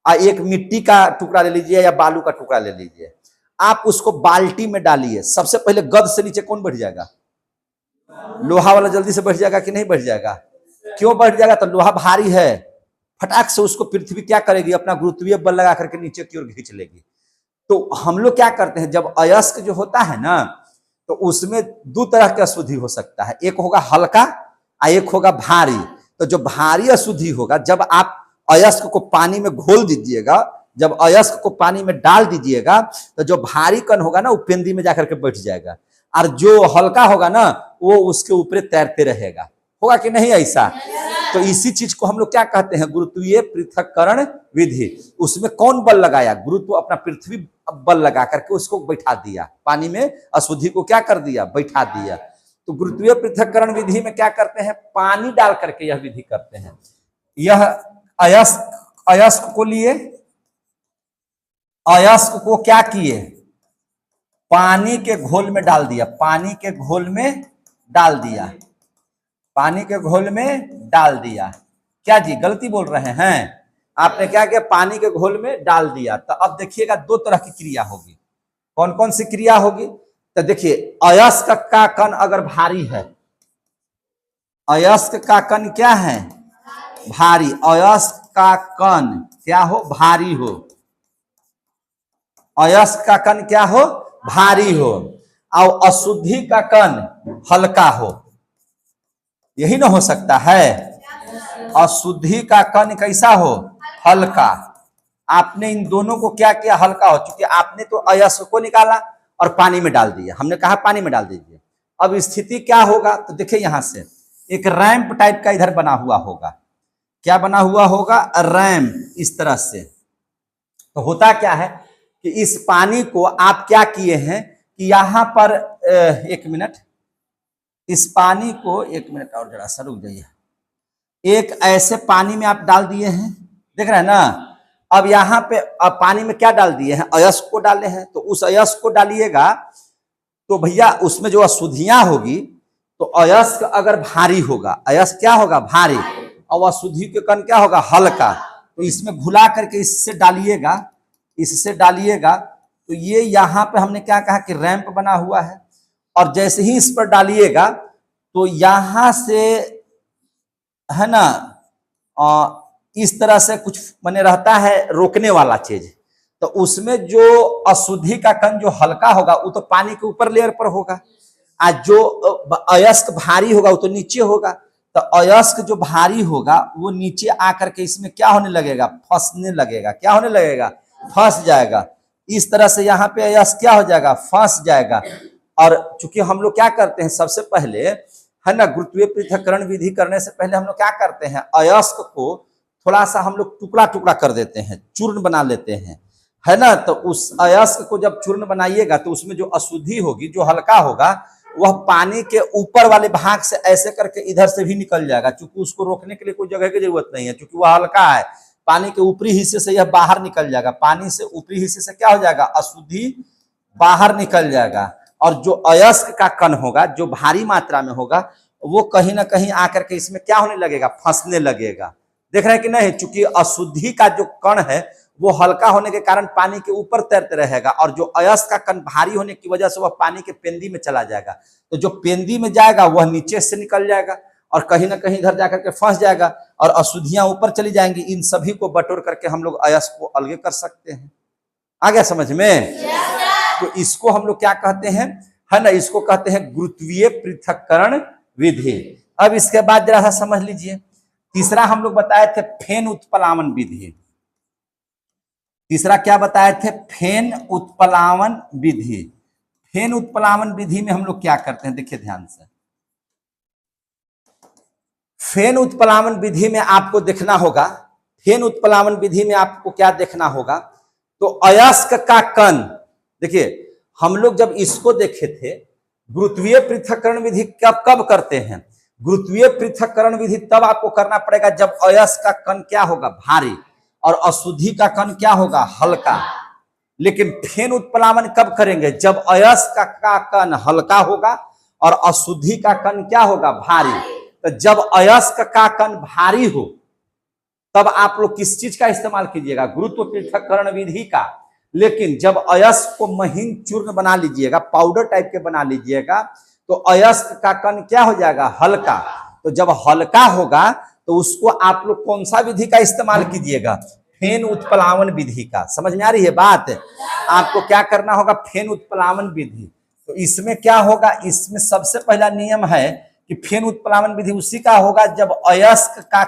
और एक मिट्टी का टुकड़ा ले लीजिए या बालू का टुकड़ा ले लीजिए, आप उसको बाल्टी में डालिए, सबसे पहले गद से नीचे कौन बढ़ जाएगा, लोहा वाला जल्दी से बढ़ जाएगा कि नहीं बढ़ जाएगा। क्यों बढ़ जाएगा, तो लोहा भारी है, फटाक से उसको पृथ्वी क्या करेगी, अपना गुरुत्वीय बल लगा करके नीचे की ओर खींच लेगी। तो हम लोग क्या करते हैं, जब अयस्क जो होता है ना, तो उसमें दो तरह की अशुद्धि हो सकता है, एक होगा हल्का और एक होगा भारी। तो जो भारी अशुद्धि होगा, जब आप अयस्क को पानी में घोल दीजिएगा, जब अयस्क को पानी में डाल दीजिएगा, तो जो भारी कण होगा ना वो पेंदी में जाकर के बैठ जाएगा, और जो हल्का होगा ना वो उसके ऊपर तैरते रहेगा। होगा कि नहीं ऐसा। तो इसी चीज को हम लोग क्या कहते हैं, गुरुत्वीय पृथक्करण विधि। उसमें कौन बल लगाया, गुरुत्व अपना पृथ्वी बल लगा करके उसको बैठा दिया, पानी में अशुद्धि को क्या कर दिया, बैठा दिया। तो गुरुत्वीय पृथक्करण विधि में क्या करते हैं, पानी डाल करके यह विधि करते हैं। यह अयस्क को लिए, अयस्क को क्या किए, पानी के घोल में डाल दिया, पानी के घोल में डाल दिया, पानी के घोल में डाल दिया। क्या जी गलती बोल रहे हैं, आपने क्या किया, पानी के घोल में डाल दिया। तो अब देखिएगा दो तरह की क्रिया होगी। कौन कौन सी क्रिया होगी, तो देखिए अयस्क का कण अगर भारी है, अयस्क का कण क्या है, भारी, अयस्क का कण क्या हो, भारी हो, अयस्क का कण क्या हो, भारी हो, और अशुद्धि का कण हल्का हो। यही ना हो सकता है, अशुद्धि का कण कैसा हो, हल्का। आपने इन दोनों को क्या किया, हल्का हो, चूंकि आपने तो अयस्क को निकाला और पानी में डाल दिया, हमने कहा पानी में डाल दीजिए। अब स्थिति क्या होगा, तो देखिए यहां से एक रैंप टाइप का इधर बना हुआ होगा, क्या बना हुआ होगा, रैंप, इस तरह से। तो होता क्या है कि इस पानी को आप क्या किए हैं कि यहां पर एक मिनट, इस पानी को एक मिनट और जरा सा रुक जाइए, एक ऐसे पानी में आप डाल दिए हैं, देख रहे हैं ना। अब यहाँ पे अब पानी में क्या डाल दिए हैं, अयस्क को डाले हैं। तो उस अयस्क को डालिएगा तो भैया उसमें जो अशुद्धियां होगी, तो अयस्क अगर भारी होगा, अयस्क क्या होगा, भारी, और अशुद्धि के कण क्या होगा, हल्का। तो इसमें घुला करके इससे डालिएगा, इससे डालिएगा, तो ये यहाँ पे हमने क्या कहा कि रैंप बना हुआ है। और जैसे ही इस पर डालिएगा तो यहां से है ना, इस तरह से कुछ बने रहता है रोकने वाला चीज। तो उसमें जो अशुद्धि का कण जो हल्का होगा वो तो पानी के ऊपर लेयर पर होगा, और जो अयस्क भारी होगा वो तो नीचे होगा। तो अयस्क जो भारी होगा वो नीचे आकर के इसमें क्या होने लगेगा, फंसने लगेगा। क्या होने लगेगा, फंस जाएगा। इस तरह से यहाँ पे अयस्क क्या हो जाएगा, फंस जाएगा। और चूंकि हम लोग क्या करते हैं, सबसे पहले है ना, गुरुत्वीय पृथक्करण विधि करने से पहले हम लोग क्या करते हैं, अयस्क को थोड़ा सा हम लोग टुकड़ा टुकड़ा कर देते हैं, चूर्ण बना लेते हैं, है ना। तो उस अयस्क को जब चूर्ण बनाइएगा तो उसमें जो अशुद्धि होगी, जो हल्का होगा, वह पानी के ऊपर वाले भाग से ऐसे करके इधर से भी निकल जाएगा। चूंकि उसको रोकने के लिए कोई जगह की जरूरत नहीं है, क्योंकि वह हल्का है, पानी के ऊपरी हिस्से से यह बाहर निकल जाएगा। पानी से ऊपरी हिस्से से क्या हो जाएगा, अशुद्धि बाहर निकल जाएगा। और जो अयस्क का कण होगा, जो भारी मात्रा में होगा, वो कहीं ना कहीं आकर के इसमें क्या होने लगेगा, फंसने लगेगा। देख रहे हैं कि नहीं। चूंकि अशुद्धि का जो कण है वो हल्का होने के कारण पानी के ऊपर तैरते रहेगा, और जो अयस्क का कण भारी होने की वजह से वह पानी के पेंदी में चला जाएगा। तो जो पेंदी में जाएगा वह नीचे से निकल जाएगा और कहीं ना कहीं इधर जाकर के फंस जाएगा, और अशुद्धियां ऊपर चली जाएंगी। इन सभी को बटोर करके हम लोग अयस्क को अलग कर सकते हैं। आ गया समझ में। तो इसको हम लोग क्या कहते हैं, है ना, इसको कहते हैं गुरुत्वीय पृथक्करण विधि। अब इसके बाद जरा सा समझ लीजिए, तीसरा हम लोग बताए थे फेन उत्प्लावन विधि। तीसरा क्या बताए थे, फेन उत्प्लावन विधि। फेन उत्प्लावन विधि में हम लोग क्या करते हैं, देखिए ध्यान से। फेन उत्प्लावन विधि में आपको देखना होगा, फेन उत्प्लावन विधि में आपको क्या देखना होगा, तो अयस्क का कण देखिए हम लोग जब इसको देखे थे, गुरुत्वीय पृथक्करण विधि कब कब करते हैं? गुरुत्वीय पृथक्करण विधि तब आपको करना पड़ेगा जब अयस्क का कण क्या होगा? भारी, और अशुद्धि का कण क्या होगा? हल्का। लेकिन फेन उत्प्लावन कब करेंगे? जब अयस्क का कण हल्का होगा और अशुद्धि का कण क्या होगा? भारी। तो जब अयस्क का कण भारी हो तब आप लोग किस चीज का इस्तेमाल कीजिएगा? गुरुत्व पृथक्करण विधि का। लेकिन जब अयस्क को महीन चूर्ण बना लीजिएगा, पाउडर टाइप के बना लीजिएगा, तो अयस्क का कण क्या हो जाएगा? हल्का। तो जब हल्का होगा तो उसको आप लोग कौन सा विधि का इस्तेमाल कीजिएगा? फेन उत्प्लावन विधि का। समझ में आ रही है बात? आपको क्या करना होगा? फेन उत्प्लावन विधि। तो इसमें क्या होगा? इसमें सबसे पहला नियम है कि फेन उत्प्लावन विधि उसी का होगा जब अयस्क का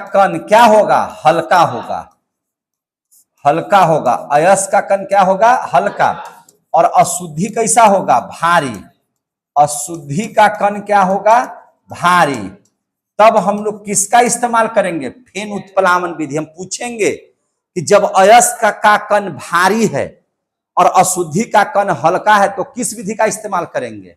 कण क्या होगा? हल्का होगा। हल्का होगा। अयस्क का कण क्या होगा? हल्का। और अशुद्धि कैसा होगा? भारी। अशुद्धि का कण क्या होगा? भारी। तब हम लोग किसका इस्तेमाल करेंगे? फेन उत्प्लावन विधि। हम पूछेंगे कि जब अयस्क का कण भारी है और अशुद्धि का कण हल्का है तो किस विधि का इस्तेमाल करेंगे?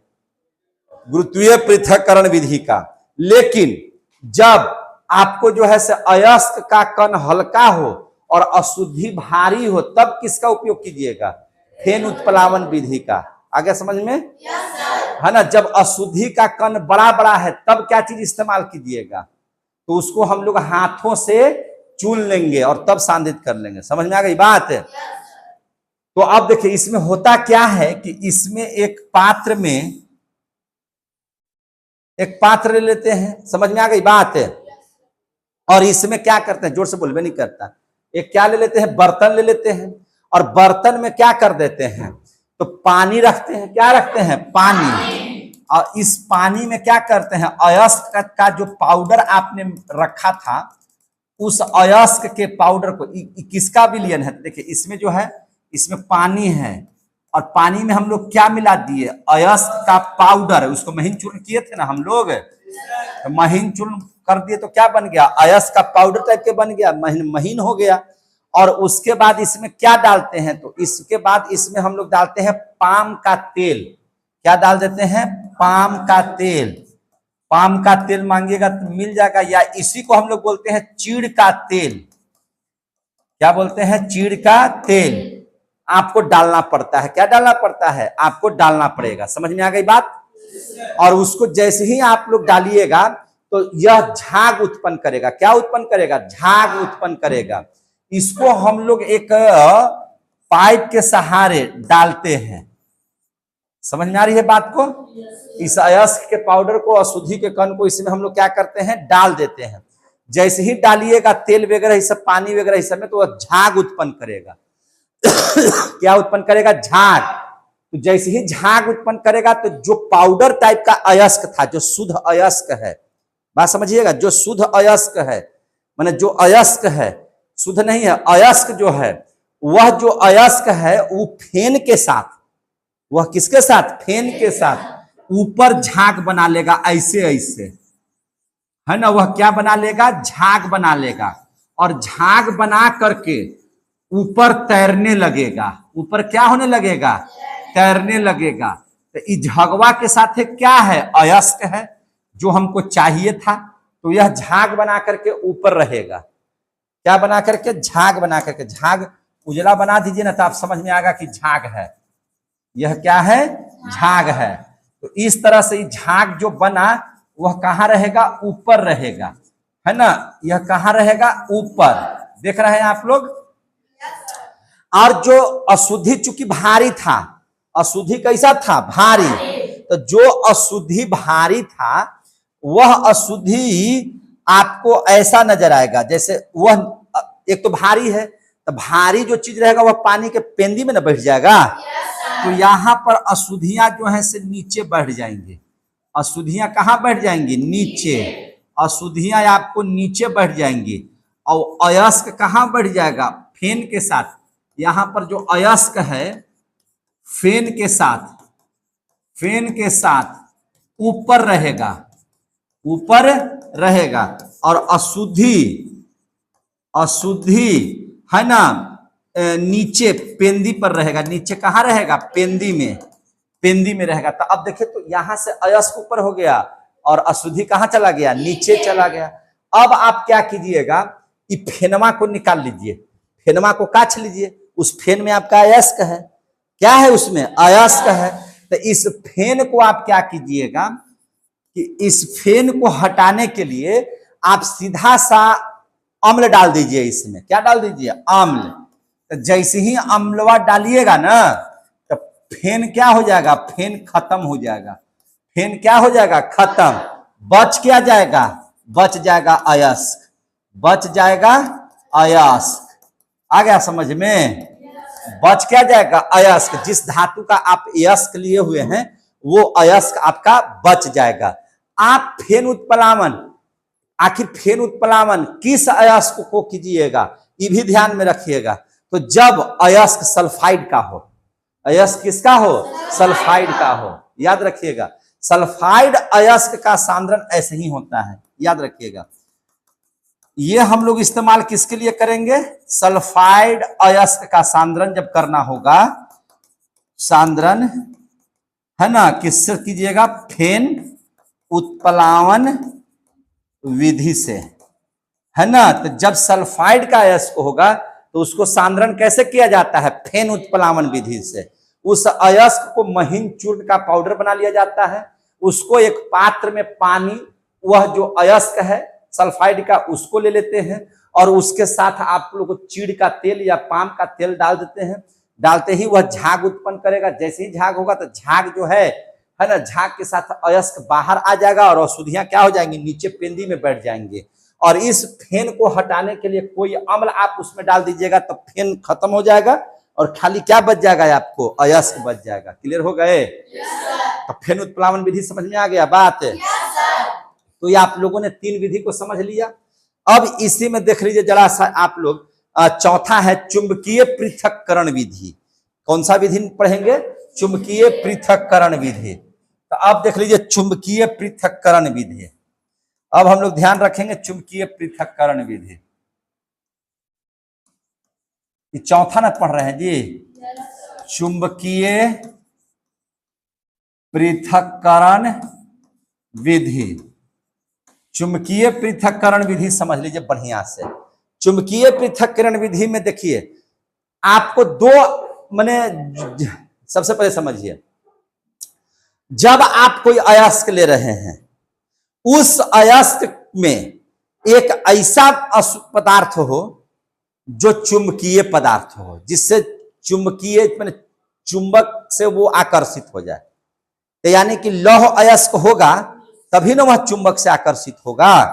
गुरुत्वीय पृथक्करण विधि का। लेकिन जब आपको जो है से अयस्क का कण हल्का हो और अशुद्धि भारी हो तब किसका उपयोग कीजिएगा? फेन उत्प्लावन विधि का। आगे समझ में? है ना? जब अशुद्धि का कण बड़ा बड़ा है तब क्या चीज इस्तेमाल कीजिएगा? तो उसको हम लोग हाथों से चून लेंगे और तब सांदित कर लेंगे। समझ में आ गई बात? तो अब देखिए इसमें होता क्या है कि इसमें एक पात्र ले लेते हैं। समझ में आ गई बात? और इसमें क्या करते हैं? जोर से बोलबे नहीं करता। एक क्या ले लेते हैं? बर्तन ले लेते हैं। और बर्तन में क्या कर देते हैं? तो पानी रखते हैं। क्या रखते हैं? पानी। और इस पानी में क्या करते हैं? अयस्क का जो पाउडर आपने रखा था उस अयस्क के पाउडर को, किसका विलयन है? देखिए इसमें जो है, इसमें पानी है और पानी में हम लोग क्या मिला दिए? अयस्क का पाउडर। उसको महीन चूर्ण किए थे ना हम लोग, तो महीन चूर्ण कर दिए तो क्या बन गया? अयस्क का पाउडर टाइप के बन गया, महीन हो गया। और उसके बाद इसमें क्या डालते हैं? तो इसके बाद इसमें हम लोग डालते हैं पाम का तेल। क्या डाल देते हैं? पाम का तेल। पाम का तेल मांगिएगा तो मिल जाएगा, या इसी को हम लोग बोलते हैं चीड़ का तेल। क्या बोलते हैं? चीड़ का तेल। आपको डालना पड़ता है। क्या डालना पड़ता है? आपको डालना पड़ेगा। समझ में आ गई बात? और उसको जैसे ही आप लोग डालिएगा तो यह झाग उत्पन्न करेगा। क्या उत्पन्न करेगा? झाग उत्पन्न करेगा। इसको हम लोग एक पाइप के सहारे डालते हैं। समझ में आ रही है बात को? इस अयस्क के पाउडर को, अशुद्धि के कण को इसमें हम लोग क्या करते हैं? डाल देते हैं। जैसे ही डालिएगा तेल वगैरह सब, पानी वगैरह इस समय, तो वह झाग उत्पन्न करेगा। क्या उत्पन्न करेगा? झाग। तो जैसे ही झाग उत्पन्न करेगा तो जो पाउडर टाइप का अयस्क था, जो शुद्ध अयस्क है, बात समझिएगा, जो शुद्ध अयस्क है, माने जो अयस्क है, शुद्ध नहीं है, अयस्क जो है, वह जो अयस्क है वो फेन के साथ, वह किसके साथ? फेन के साथ ऊपर झाग बना लेगा। ऐसे ऐसे, है ना? वह क्या बना लेगा? झाग बना लेगा। और झाग बना करके ऊपर तैरने लगेगा। ऊपर क्या होने लगेगा? तैरने लगेगा। तो इस झगवा के साथ क्या है? अयस्क है, जो हमको चाहिए था। तो यह झाग बना करके ऊपर रहेगा। क्या बना करके? झाग बना करके। झाग उजला बना दीजिए ना तो आप समझ में आएगा कि झाग है। यह क्या है? झाग है। तो इस तरह से झाग जो बना वह कहाँ रहेगा? ऊपर रहेगा, है ना? यह कहाँ रहेगा? ऊपर। देख रहे हैं आप लोग? और जो अशुद्धि चूंकि भारी था, अशुद्धि कैसा था? भारी। तो जो अशुद्धि भारी था वह अशुद्धि आपको ऐसा नजर आएगा जैसे वह एक तो भारी है, तो भारी जो चीज रहेगा वह पानी के पेंदी में ना बैठ जाएगा। तो यहाँ पर अशुद्धियां जो है से नीचे बढ़ जाएंगे। अशुद्धियां कहाँ बढ़ जाएंगी? नीचे। अशुद्धियां आपको नीचे बढ़ जाएंगी। और अयस्क कहाँ बढ़ जाएगा? फेन के साथ। यहाँ पर जो अयस्क है फेन के साथ ऊपर रहेगा, ऊपर रहेगा। और अशुद्धि है ना, नीचे पेंदी पर रहेगा। नीचे कहाँ रहेगा? पेंदी में, पेंदी में रहेगा। तो अब देखिए तो यहां से अयस्क ऊपर हो गया और अशुद्धि कहाँ चला गया? नीचे चला गया। अब आप क्या कीजिएगा, ये फेनमा को निकाल लीजिए, फेनमा को काट लीजिए। उस फेन में आपका अयस्क है। क्या है उसमें? अयस्क है। तो इस फेन को आप क्या कीजिएगा कि इस फेन को हटाने के लिए आप सीधा सा अम्ल डाल दीजिए इसमें। क्या डाल दीजिए? अम्ल। तो जैसे ही अम्लवा डालिएगा ना तो फेन क्या हो जाएगा? फेन खत्म हो जाएगा। फेन क्या हो जाएगा? खत्म। बच क्या जाएगा? बच जाएगा अयस्क, बच जाएगा अयस्क। आ गया समझ में? बच क्या जाएगा? अयस्क। जिस धातु का आप यस्क लिए हुए हैं वो अयस्क आपका बच जाएगा। आप फेन उत्प्लावन, आखिर फेन उत्प्लावन किस अयस्क को कीजिएगा ये भी ध्यान में रखिएगा। तो जब अयस्क सल्फाइड का हो, अयस्क किसका हो? सल्फाइड का हो। याद रखिएगा, सल्फाइड अयस्क का सांद्रण ऐसे ही होता है, याद रखिएगा। ये हम लोग इस्तेमाल किसके लिए करेंगे? सल्फाइड अयस्क का सांद्रण जब करना होगा, सांद्रण है ना, किससे कीजिएगा? फेन उत्प्लावन विधि से, है ना। तो जब सल्फाइड का अयस्क होगा तो उसको सांद्रण कैसे किया जाता है? फेन उत्प्लावन विधि से। उस अयस्क को महीन चूर्ण का पाउडर बना लिया जाता है। उसको एक पात्र में पानी, वह जो अयस्क है सल्फाइड का, उसको ले लेते हैं और उसके साथ आप लोग चीड़ का तेल या पाम का तेल डाल देते हैं। डालते ही वह झाग उत्पन्न करेगा। जैसे ही झाग होगा तो झाग जो है ना, झाग के साथ अयस्क बाहर आ जाएगा और अशुद्धियां क्या हो जाएंगी? नीचे पेंदी में बैठ जाएंगे। और इस फेन को हटाने के लिए कोई अम्ल आप उसमें डाल दीजिएगा तो फेन खत्म हो जाएगा और खाली क्या बच जाएगा? आपको अयस्क बच जाएगा। क्लियर हो गए? तो फेन उत्प्लावन विधि समझ में आ गया बात? तो ये आप लोगों ने 3 विधि को समझ लिया। अब इसी में देख लीजिए जरा सा आप लोग, चौथा है चुंबकीय पृथक्करण विधि। कौन सा विधि पढ़ेंगे? चुंबकीय पृथक्करण विधि। तो अब देख लीजिए चुंबकीय पृथक्करण विधि। अब हम लोग ध्यान रखेंगे चुंबकीय पृथक्करण विधि। ये चौथा ना पढ़ रहे हैं जी? चुंबकीय पृथक्करण विधि। चुंबकीय पृथक्करण विधि समझ लीजिए बढ़िया से। चुंबकीय पृथक्करण विधि में देखिए आपको 2 माने, सबसे पहले समझिए, जब आप कोई अयस्क ले रहे हैं, उस अयस्क में एक ऐसा पदार्थ हो जो चुंबकीय पदार्थ हो, जिससे चुंबकीय माने चुंबक से वो आकर्षित हो जाए। तो यानी कि लौह अयस्क होगा तभी ना वह चुंबक से आकर्षित होगा।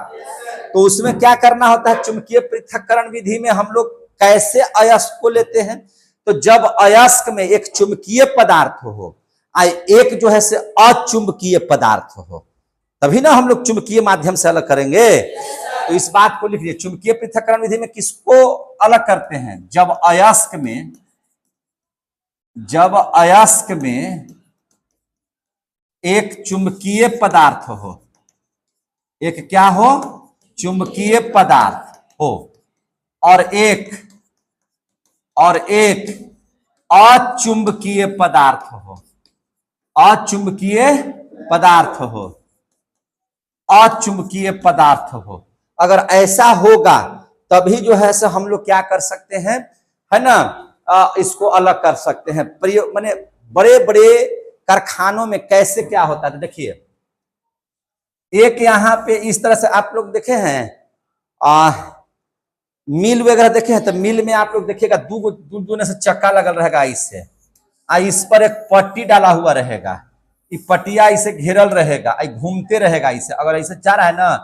तो उसमें क्या करना होता है? चुंबकीय पृथक्करण विधि में हम लोग कैसे अयस्क को लेते हैं? तो जब अयस्क में एक चुंबकीय पदार्थ हो, एक जो है से अचुंबकीय पदार्थ हो, तभी ना हम लोग चुंबकीय माध्यम से अलग करेंगे। तो इस बात को लिख लीजिए। चुंबकीय पृथक्करण विधि में किसको अलग करते हैं? जब अयस्क में एक चुंबकीय पदार्थ हो, एक क्या हो? चुंबकीय पदार्थ हो, और एक अचुंबकीय पदार्थ हो, अचुंबकीय पदार्थ हो, अचुंबकीय पदार्थ हो। अगर ऐसा होगा तभी जो है से हम लोग क्या कर सकते हैं, है ना, इसको अलग कर सकते हैं। प्रयोग माने बड़े बड़े कारखानों में कैसे क्या होता है? देखिए एक यहाँ पे इस तरह से आप लोग देखे हैं, मिल वगैरह देखे हैं, तो मिल में आप लोग देखिएगा दूर से चक्का लगल रहेगा इससे, इस पर एक पट्टी डाला हुआ रहेगा, ये पट्टिया इसे घेरल रहेगा, घूमते रहेगा। इसे अगर ऐसे जा रहा है ना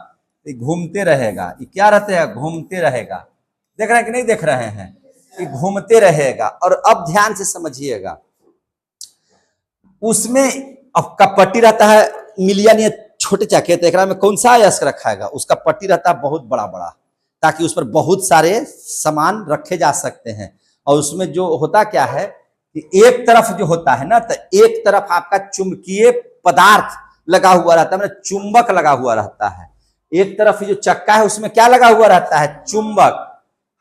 तो घूमते रहेगा। ये क्या रहते हैं? घूमते रहेगा। देख रहे हैं कि नहीं देख रहे हैं? ये घूमते रहेगा। और अब ध्यान से समझिएगा, उसमें आपका पट्टी रहता है, मिलिया नहीं छोटे चक्के, तो एक में कौन सा अयस्क रखा है? उसका पट्टी रहता है बहुत बड़ा बड़ा, ताकि उस पर बहुत सारे सामान रखे जा सकते हैं। और उसमें जो होता क्या है कि एक तरफ जो होता है ना, तो एक तरफ आपका चुंबकीय पदार्थ लगा हुआ रहता है, मतलब चुंबक लगा हुआ रहता है। एक तरफ जो चक्का है उसमें क्या लगा हुआ रहता है? चुंबक।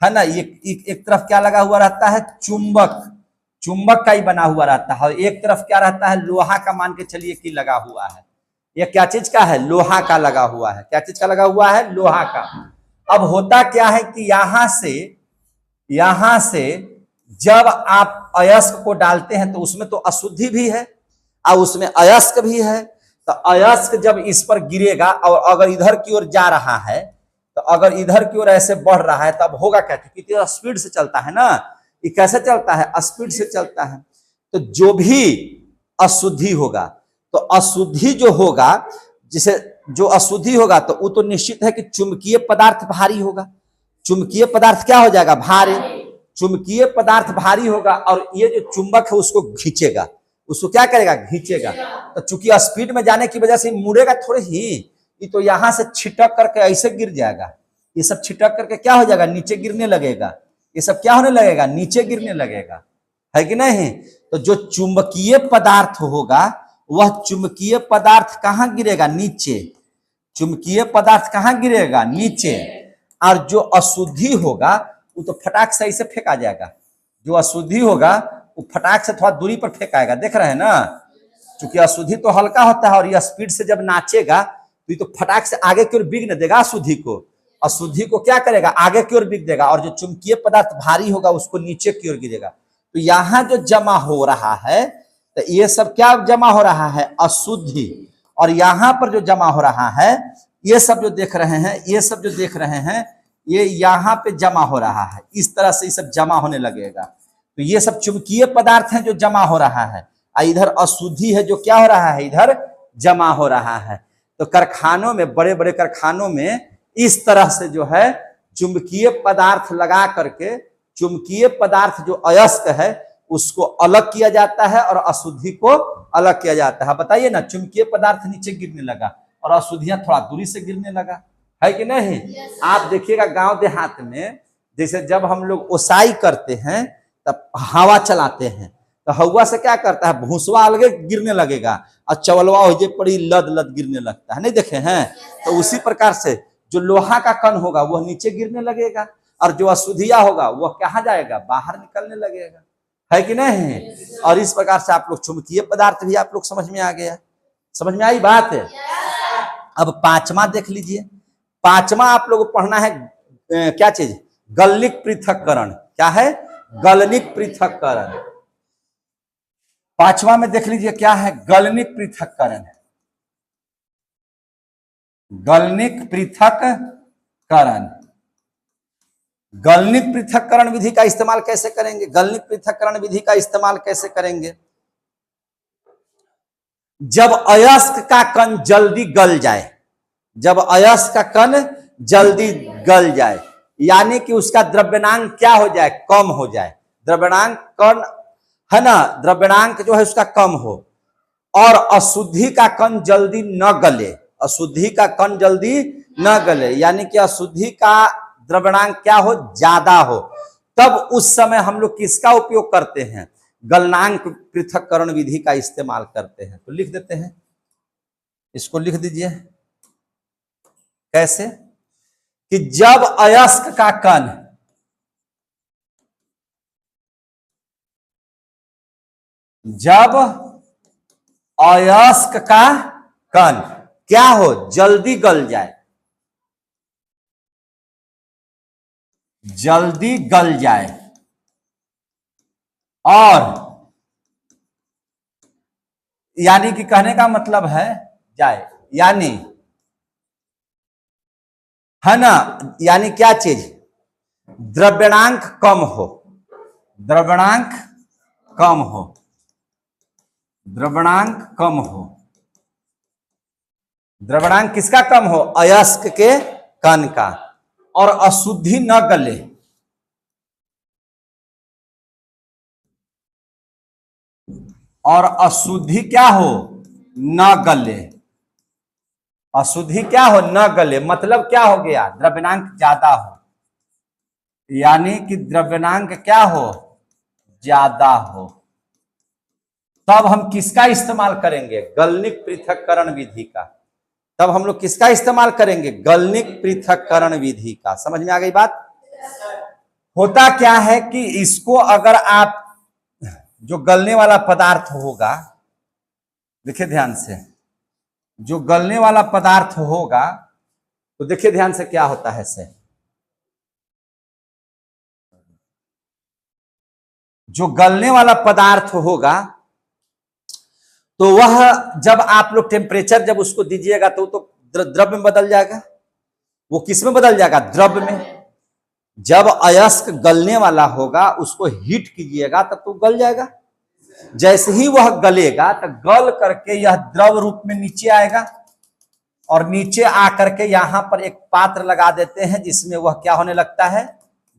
है ना, ये एक तरफ क्या लगा हुआ रहता है, चुंबक, चुंबक का ही बना हुआ रहता है, एक तरफ क्या रहता है, लोहा का, मान के चलिए कि लगा हुआ है। ये क्या चीज का है, लोहा का लगा हुआ है। क्या चीज का लगा हुआ है, लोहा का। अब होता क्या है कि यहां से जब आप अयस्क को डालते हैं तो उसमें तो अशुद्धि भी है और उसमें अयस्क भी है। तो अयस्क जब इस पर गिरेगा और अगर इधर की ओर जा रहा है, तो अगर इधर की ओर ऐसे बढ़ रहा है तब होगा क्या, कितनी स्पीड से चलता है ना, ये कैसे चलता है, स्पीड से चलता है। तो जो भी अशुद्धि होगा, तो अशुद्धि जो होगा, जिसे जो अशुद्धि होगा तो वो तो निश्चित है कि चुंबकीय पदार्थ भारी होगा। चुंबकीय पदार्थ क्या हो जाएगा, भारी। चुंबकीय पदार्थ भारी होगा और ये जो चुंबक है उसको खींचेगा, उसको क्या करेगा, खींचेगा। तो चूंकि स्पीड में जाने की वजह से मुड़ेगा थोड़े ही, ये तो यहां से छिटक करके ऐसे गिर जाएगा। ये सब छिटक करके क्या हो जाएगा, नीचे गिरने लगेगा। ये सब क्या होने लगेगा, नीचे गिरने लगेगा, है कि नहीं। तो जो चुंबकीय पदार्थ होगा वह चुंबकीय पदार्थ कहां गिरेगा, नीचे। चुंबकीय पदार्थ कहां गिरेगा, नीचे। और जो अशुद्धि होगा वो तो फटाक से ऐसे फेंका जाएगा। जो अशुद्धि होगा वो फटाक से थोड़ा दूरी पर फेंकाएगा, देख रहे हैं ना। क्योंकि अशुद्धि तो हल्का होता है और यह स्पीड से जब नाचेगा तो ये तो फटाक से आगे की ओर बिग न देगा अशुद्धि को। अशुद्धि को क्या करेगा, आगे की ओर बिग देगा। और जो चुंबकीय पदार्थ भारी होगा उसको नीचे की ओर गिरेगा। तो यहाँ जो जमा हो रहा है, तो ये सब क्या जमा हो रहा है, अशुद्धि। और यहाँ पर जो जमा हो रहा है, ये सब जो देख रहे हैं, ये सब जो देख रहे हैं, ये यहाँ पे जमा हो रहा है। इस तरह से ये सब जमा होने लगेगा। तो ये सब चुंबकीय पदार्थ हैं जो जमा हो रहा है, और इधर अशुद्धि है जो क्या हो रहा है, इधर जमा हो रहा है। तो कारखानों में, बड़े बड़े कारखानों में इस तरह से जो है चुंबकीय पदार्थ लगा करके, चुंबकीय पदार्थ जो अयस्क है उसको अलग किया जाता है और अशुद्धि को अलग किया जाता है। बताइए ना, चुंबकीय पदार्थ नीचे गिरने लगा और अशुद्धियां थोड़ा दूरी से गिरने लगा, है कि नहीं। आप देखिएगा गांव देहात में, जैसे जब हम लोग ओसाई करते हैं तब हवा चलाते हैं, तो हवा से क्या करता है, भूसवा अलगे गिरने लगेगा और चवलवा हो जे पड़ी लद लद गिरने लगता है, नहीं देखे हैं। तो उसी प्रकार से जो लोहा का कण होगा वह नीचे गिरने लगेगा और जो अशुद्धिया होगा वह कहाँ जाएगा, बाहर निकलने लगेगा, है कि नहीं। और इस प्रकार से आप लोग चुंबकीय पदार्थ भी आप लोग समझ में आ गया, समझ में आई बात है। अब पांचवा देख लीजिए। पांचवा आप लोग पढ़ना है क्या चीज, गलनिक पृथक्करण। क्या है, गलनिक पृथक्करण। पांचवा में देख लीजिए क्या है, गलनिक पृथक्करण। गलनिक पृथक्करण। गलनिक पृथक्करण विधि का इस्तेमाल कैसे करेंगे, गलनिक पृथक्करण विधि का इस्तेमाल कैसे करेंगे, जब अयस्क का कण जल्दी गल जाए, जब अयस्क का कण जल्दी गल जाए, यानी कि उसका द्रव्यनांक क्या हो जाए, कम हो जाए। द्रव्यनांक कण है ना, द्रव्यनांक जो है उसका कम हो, और अशुद्धि का कण जल्दी न गले, अशुद्धि का कण जल्दी न गले, यानी कि अशुद्धि का द्रव्यनांक क्या हो, ज्यादा हो, तब उस समय हम लोग किसका उपयोग करते हैं, गलनांक पृथक्करण विधि का इस्तेमाल करते हैं। तो लिख देते हैं, इसको लिख दीजिए कैसे, कि जब अयस्क का कण, जब अयस्क का कण क्या हो, जल्दी गल जाए, जल्दी गल जाए, और यानी कि कहने का मतलब है जाए, यानी है ना, यानी क्या चीज, द्रव्यनांक कम हो, द्रव्यनांक कम हो, द्रव्यनांक कम हो। द्रव्यनांक किसका कम हो, अयस्क के कण का, और अशुद्धि न गले, और अशुद्धि क्या हो, न गले, अशुद्धि क्या हो, न गले, मतलब क्या हो गया, द्रव्यनांक ज्यादा हो, यानी कि द्रव्यनांक क्या हो, ज्यादा हो, तब हम किसका इस्तेमाल करेंगे, गलनिक पृथक्करण विधि का। तब हम लोग किसका इस्तेमाल करेंगे, गलनिक पृथक्करण विधि का। समझ में आ गई बात। होता क्या है कि इसको अगर आप जो गलने वाला पदार्थ होगा, देखिए ध्यान से, जो गलने वाला पदार्थ होगा तो देखिए ध्यान से क्या होता है से, जो गलने वाला पदार्थ होगा तो वह जब आप लोग टेम्परेचर जब उसको दीजिएगा तो द्रव में बदल जाएगा। वो किस में बदल जाएगा? द्रव में। जब अयस्क गलने वाला होगा उसको हीट कीजिएगा तब तो गल जाएगा। जैसे ही वह गलेगा तो गल करके यह द्रव रूप में नीचे आएगा और नीचे आकर के यहां पर एक पात्र लगा देते हैं जिसमें वह क्या होने लगता है?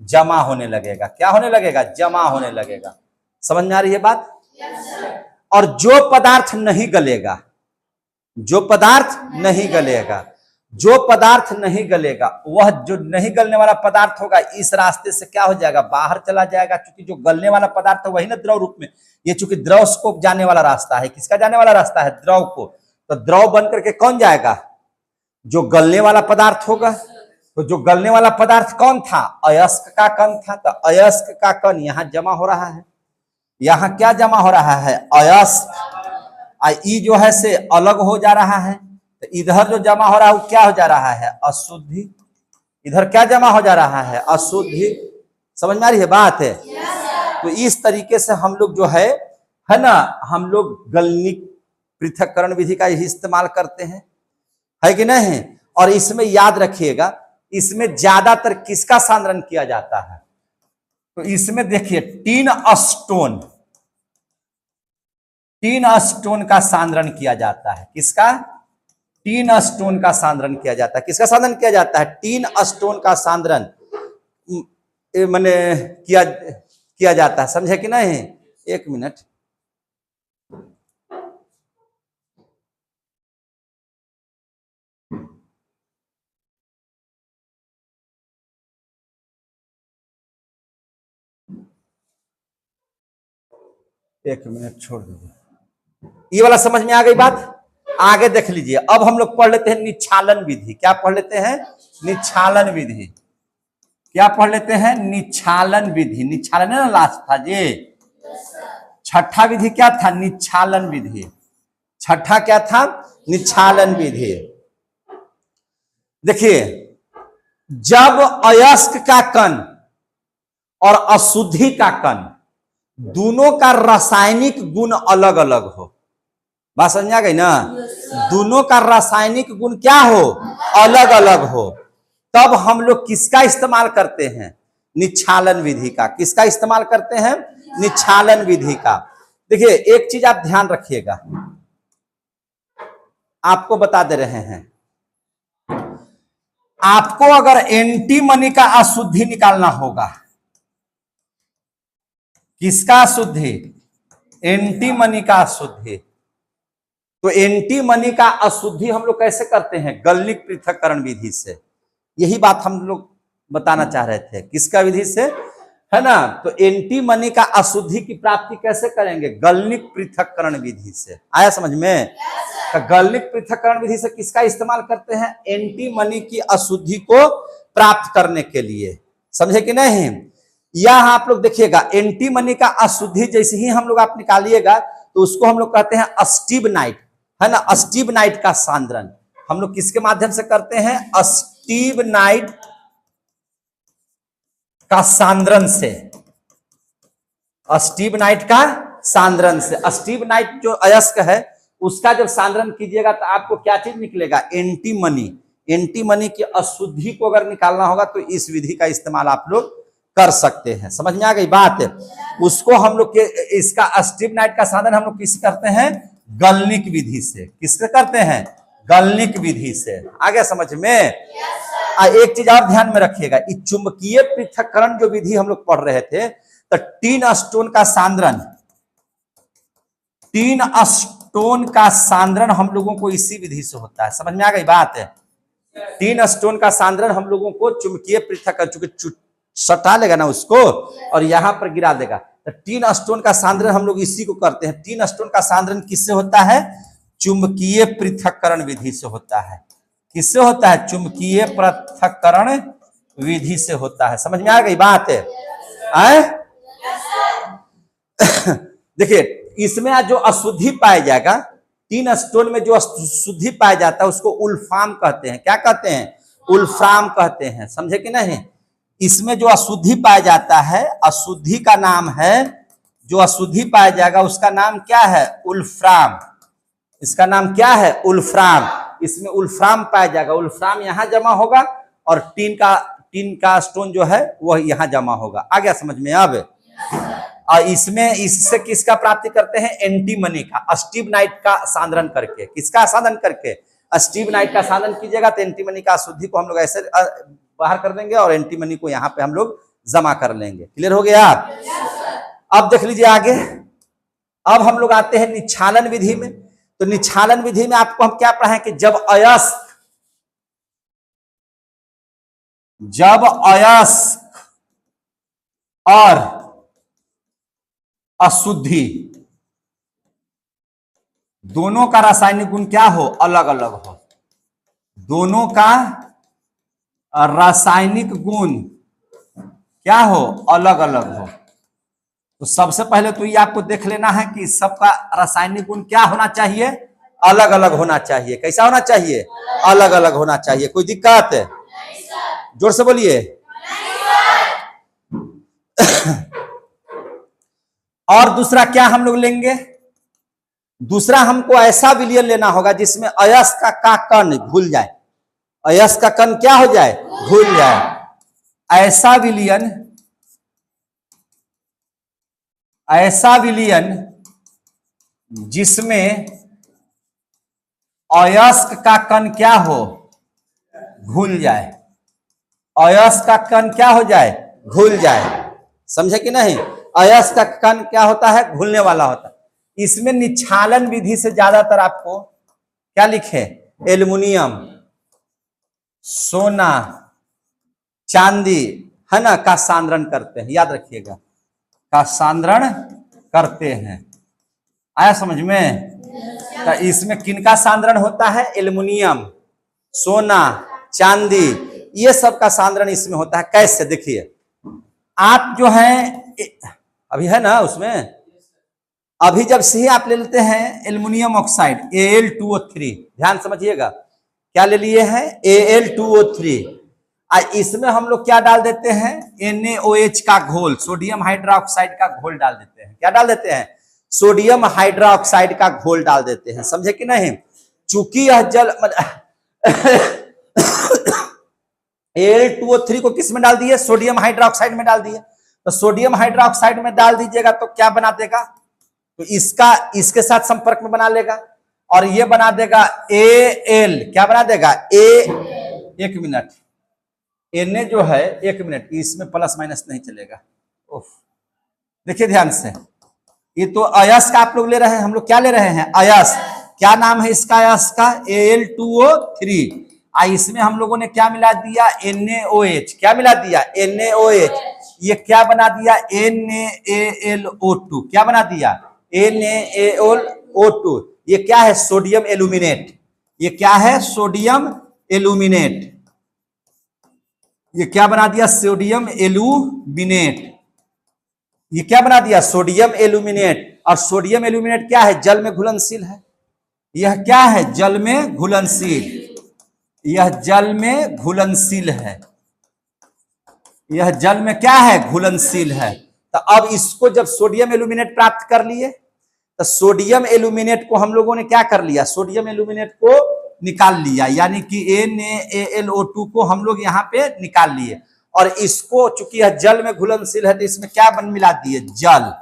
जमा होने लगेगा। क्या होने लगेगा? जमा होने लगेगा। समझ में आ रही है बात? और जो पदार्थ नहीं गलेगा, जो पदार्थ नहीं गलेगा, जो पदार्थ नहीं गलेगा, वह जो नहीं गलने वाला पदार्थ होगा इस रास्ते से क्या हो जाएगा? बाहर चला जाएगा। क्योंकि जो गलने वाला पदार्थ है वही ना द्रव रूप में, ये चूंकि द्रव को जाने वाला रास्ता है। किसका जाने वाला रास्ता है? द्रव को। तो द्रव बन करके कौन जाएगा? जो गलने वाला पदार्थ होगा। तो जो गलने वाला पदार्थ कौन था? अयस्क का कण था। तो अयस्क का कण यहां जमा हो रहा है। यहां क्या जमा हो रहा है? अयस्क। ई जो है से अलग हो जा रहा है। तो इधर जो जमा हो रहा है वो क्या हो जा रहा है? अशुद्धि। इधर क्या जमा हो जा रहा है? अशुद्धि। समझ में आ रही है बात है? तो इस तरीके से हम लोग जो है ना, हम लोग गलनिक पृथक्करण विधि का ही इस्तेमाल करते हैं, है कि नहीं? और इसमें याद रखिएगा, इसमें ज्यादातर किसका सांद्रण किया जाता है? तो इसमें देखिए टीन स्टोन का सांद्रण किया जाता है। किसका? टीन स्टोन का सांद्रण किया जाता है। किसका सांद्रण किया जाता है? टीन स्टोन का सांद्रण मैंने किया जाता है। समझे कि नहीं? एक मिनट, छोड़ दीजिए। ये वाला समझ में आ गई बात? आगे देख लीजिए। अब हम लोग पढ़ लेते हैं निच्छालन विधि। क्या पढ़ लेते हैं? निच्छालन विधि। क्या पढ़ लेते हैं? निच्छालन विधि। निच्छालन है ना लास्ट था जी। छठा विधि क्या था? निच्छालन विधि। छठा क्या था? निच्छालन विधि। देखिए, जब अयस्क का कण और अशुद्धि का कण दोनों का रासायनिक गुण अलग अलग हो, बात समझ आ गई ना? दोनों का रासायनिक गुण क्या हो? अलग अलग हो, तब हम लोग किसका इस्तेमाल करते हैं? निच्छालन विधि का। किसका इस्तेमाल करते हैं? निच्छालन विधि का। देखिए एक चीज आप ध्यान रखिएगा, आपको बता दे रहे हैं, आपको अगर एंटीमनी का अशुद्धि निकालना होगा, किसका अशुद्धि? एंटीमनी का अशुद्धि। तो एंटीमनी का अशुद्धि हम लोग कैसे करते हैं? गलनिक पृथक्करण विधि से। यही बात हम लोग बताना चाह रहे थे। किसका विधि से? है ना? तो एंटीमनी का अशुद्धि की प्राप्ति कैसे करेंगे? गलनिक पृथक्करण विधि से। आया समझ में? तो गलनिक पृथक्करण विधि से किसका इस्तेमाल करते हैं? एंटीमनी की अशुद्धि को प्राप्त करने के लिए। समझे कि नहीं? यह आप लोग देखिएगा, एंटीमनी का अशुद्धि जैसे ही हम लोग आप निकालिएगा तो उसको हम लोग कहते हैं अस्टिबनाइट, है ना? अस्टिबनाइट का सांद्रण हम लोग किसके माध्यम से करते हैं? अस्टिबनाइट का सांद्रण से। अस्टिबनाइट का सांद्रण से। अस्टिबनाइट जो अयस्क है उसका जब सांद्रण कीजिएगा तो आपको क्या चीज निकलेगा? एंटीमनी। एंटीमनी की अशुद्धि को अगर निकालना होगा तो इस विधि का इस्तेमाल आप लोग कर सकते हैं। समझ में आ गई बात? उसको हम लोग के इसका अस्टिबनाइट का सांद्रण हम लोग किस करते हैं? गलनिक विधि से। किससे करते हैं? गलनिक विधि से। आ गया समझ में? एक चीज आप ध्यान में रखिएगा, चुंबकीय पृथक्करण जो विधि हम लोग पढ़ रहे थे, तो टीन स्टोन का सांद्रण, टीन स्टोन का सांद्रण हम लोगों को इसी विधि से होता है। समझ में आ गई बात? टीन स्टोन का सांद्रण हम लोगों को चुंबकीय पृथक्करण, चूंकि सटा लेगा ना उसको और यहां पर गिरा देगा, तो टीन स्टोन का सांद्रण हम लोग इसी को करते हैं। टीन स्टोन का सांद्रण किससे होता है? चुंबकीय पृथक्करण विधि से होता है। किससे होता है? चुंबकीय पृथक्करण विधि से होता है। समझ में आ गई बात है? आए? देखिए, इसमें जो अशुद्धि पाया जाएगा, 3 स्टोन में जो अशुद्धि पाया जाता है उसको उल्फाम कहते हैं। क्या कहते हैं? उल्फाम कहते हैं। समझे कि नहीं? इसमें जो अशुद्धि पाया जाता है, अशुद्धि का नाम है, जो अशुद्धि पाया जाएगा उसका नाम क्या है? उल्फ्राम। इसका नाम क्या है? उल्फ्राम। इसमें उल्फ्राम पाया जाएगा। उल्फ्राम यहां जमा होगा और टीन का स्टोन जो है वह यहां जमा होगा। आ गया समझ में अब? और इसमें इससे किसका प्राप्ति करते हैं? एंटीमनी का, स्टीबनाइट का सांद्रण करके। किसका सांद्रण करके? स्टीबनाइट का सांद्रण कीजिएगा तो एंटीमनी का अशुद्धि को हम लोग ऐसे बाहर कर देंगे और एंटीमनी को यहाँ पे हम लोग जमा कर लेंगे। क्लियर हो गया? अब देख लीजिए आगे। अब हम लोग आते हैं निच्छालन विधि में। तो निच्छालन विधि में आपको हम क्या पढ़ाएं कि जब अयस्क और अशुद्धि दोनों का रासायनिक गुण क्या हो? अलग अलग हो। दोनों का रासायनिक गुण क्या हो? अलग अलग हो। तो सबसे पहले तो ये आपको देख लेना है कि सबका रासायनिक गुण क्या होना चाहिए? अलग अलग होना चाहिए। कैसा होना चाहिए? अलग अलग होना चाहिए। कोई दिक्कत है? जोर से बोलिए। और दूसरा क्या हम लोग लेंगे? दूसरा हमको ऐसा विलयन लेना होगा जिसमें अयस्क का कण घुल जाए। अयस्क का कण क्या हो जाए? घुल जाए। ऐसा विलयन जिसमें अयस्क का कण क्या हो? घुल जाए। अयस्क का कण क्या हो जाए? घुल जाए। समझे कि नहीं? अयस्क का कण क्या होता है? घुलने वाला होता है। इसमें निच्छालन विधि से ज्यादातर आपको क्या लिखे? एल्युमिनियम, सोना, चांदी, है ना, का सांद्रण करते हैं। याद रखिएगा, का सांद्रण करते हैं। आया समझ में? तो इसमें किनका सांद्रण होता है? एल्युमिनियम, सोना, चांदी, ये सब का सांद्रण इसमें होता है। कैसे? देखिए, आप जो है अभी है ना उसमें, अभी जब से ही आप ले लेते हैं एल्युमिनियम ऑक्साइड Al2O3, ध्यान समझिएगा, क्या ले लिए हैं? Al2O3। इसमें हम लोग क्या डाल देते हैं? NaOH का घोल, सोडियम हाइड्रोक्साइड का घोल डाल देते हैं। क्या डाल देते हैं? सोडियम हाइड्रोक्साइड का घोल डाल देते हैं। समझे कि नहीं? चूंकि यह जल Al2O3 को किस में डाल दिए? सोडियम हाइड्रोक्साइड में डाल दिए। तो सोडियम हाइड्रोक्साइड में डाल दीजिएगा तो क्या बना देगा? तो इसके साथ संपर्क में बना लेगा और ये बना देगा Al। क्या बना देगा? एक मिनट, Na जो है, एक मिनट, इसमें प्लस माइनस नहीं चलेगा। देखिए ध्यान से, ये तो अयस्क आप लोग ले रहे हैं, हम लोग क्या ले रहे हैं? अयस्क। क्या नाम है इसका? अयस्क का Al2O3। इसमें हम लोगों ने क्या मिला दिया? NaOH। क्या मिला दिया? NaOH। ये क्या बना दिया? NaAlO2। क्या बना दिया? NaAlO2। ये क्या है? Sodium aluminate. ये क्या है? Sodium aluminate. ये क्या बना दिया? Sodium aluminate. ये क्या बना दिया? Sodium aluminate. और सोडियम एल्यूमिनेट क्या है? जल में घुलनशील है। यह क्या है? जल में घुलनशील। यह जल में घुलनशील है। यह जल में क्या है? घुलनशील है। तो अब इसको जब सोडियम एल्यूमिनेट प्राप्त कर लिए, तो सोडियम एल्यूमिनेट को हम लोगों ने क्या कर लिया? सोडियम एल्यूमिनेट को निकाल लिया, यानी कि NaAlO2 को हम लोग यहाँ पे निकाल लिए। और इसको चूंकि यह जल में घुलनशील है तो इसमें क्या मिला दिए? जल।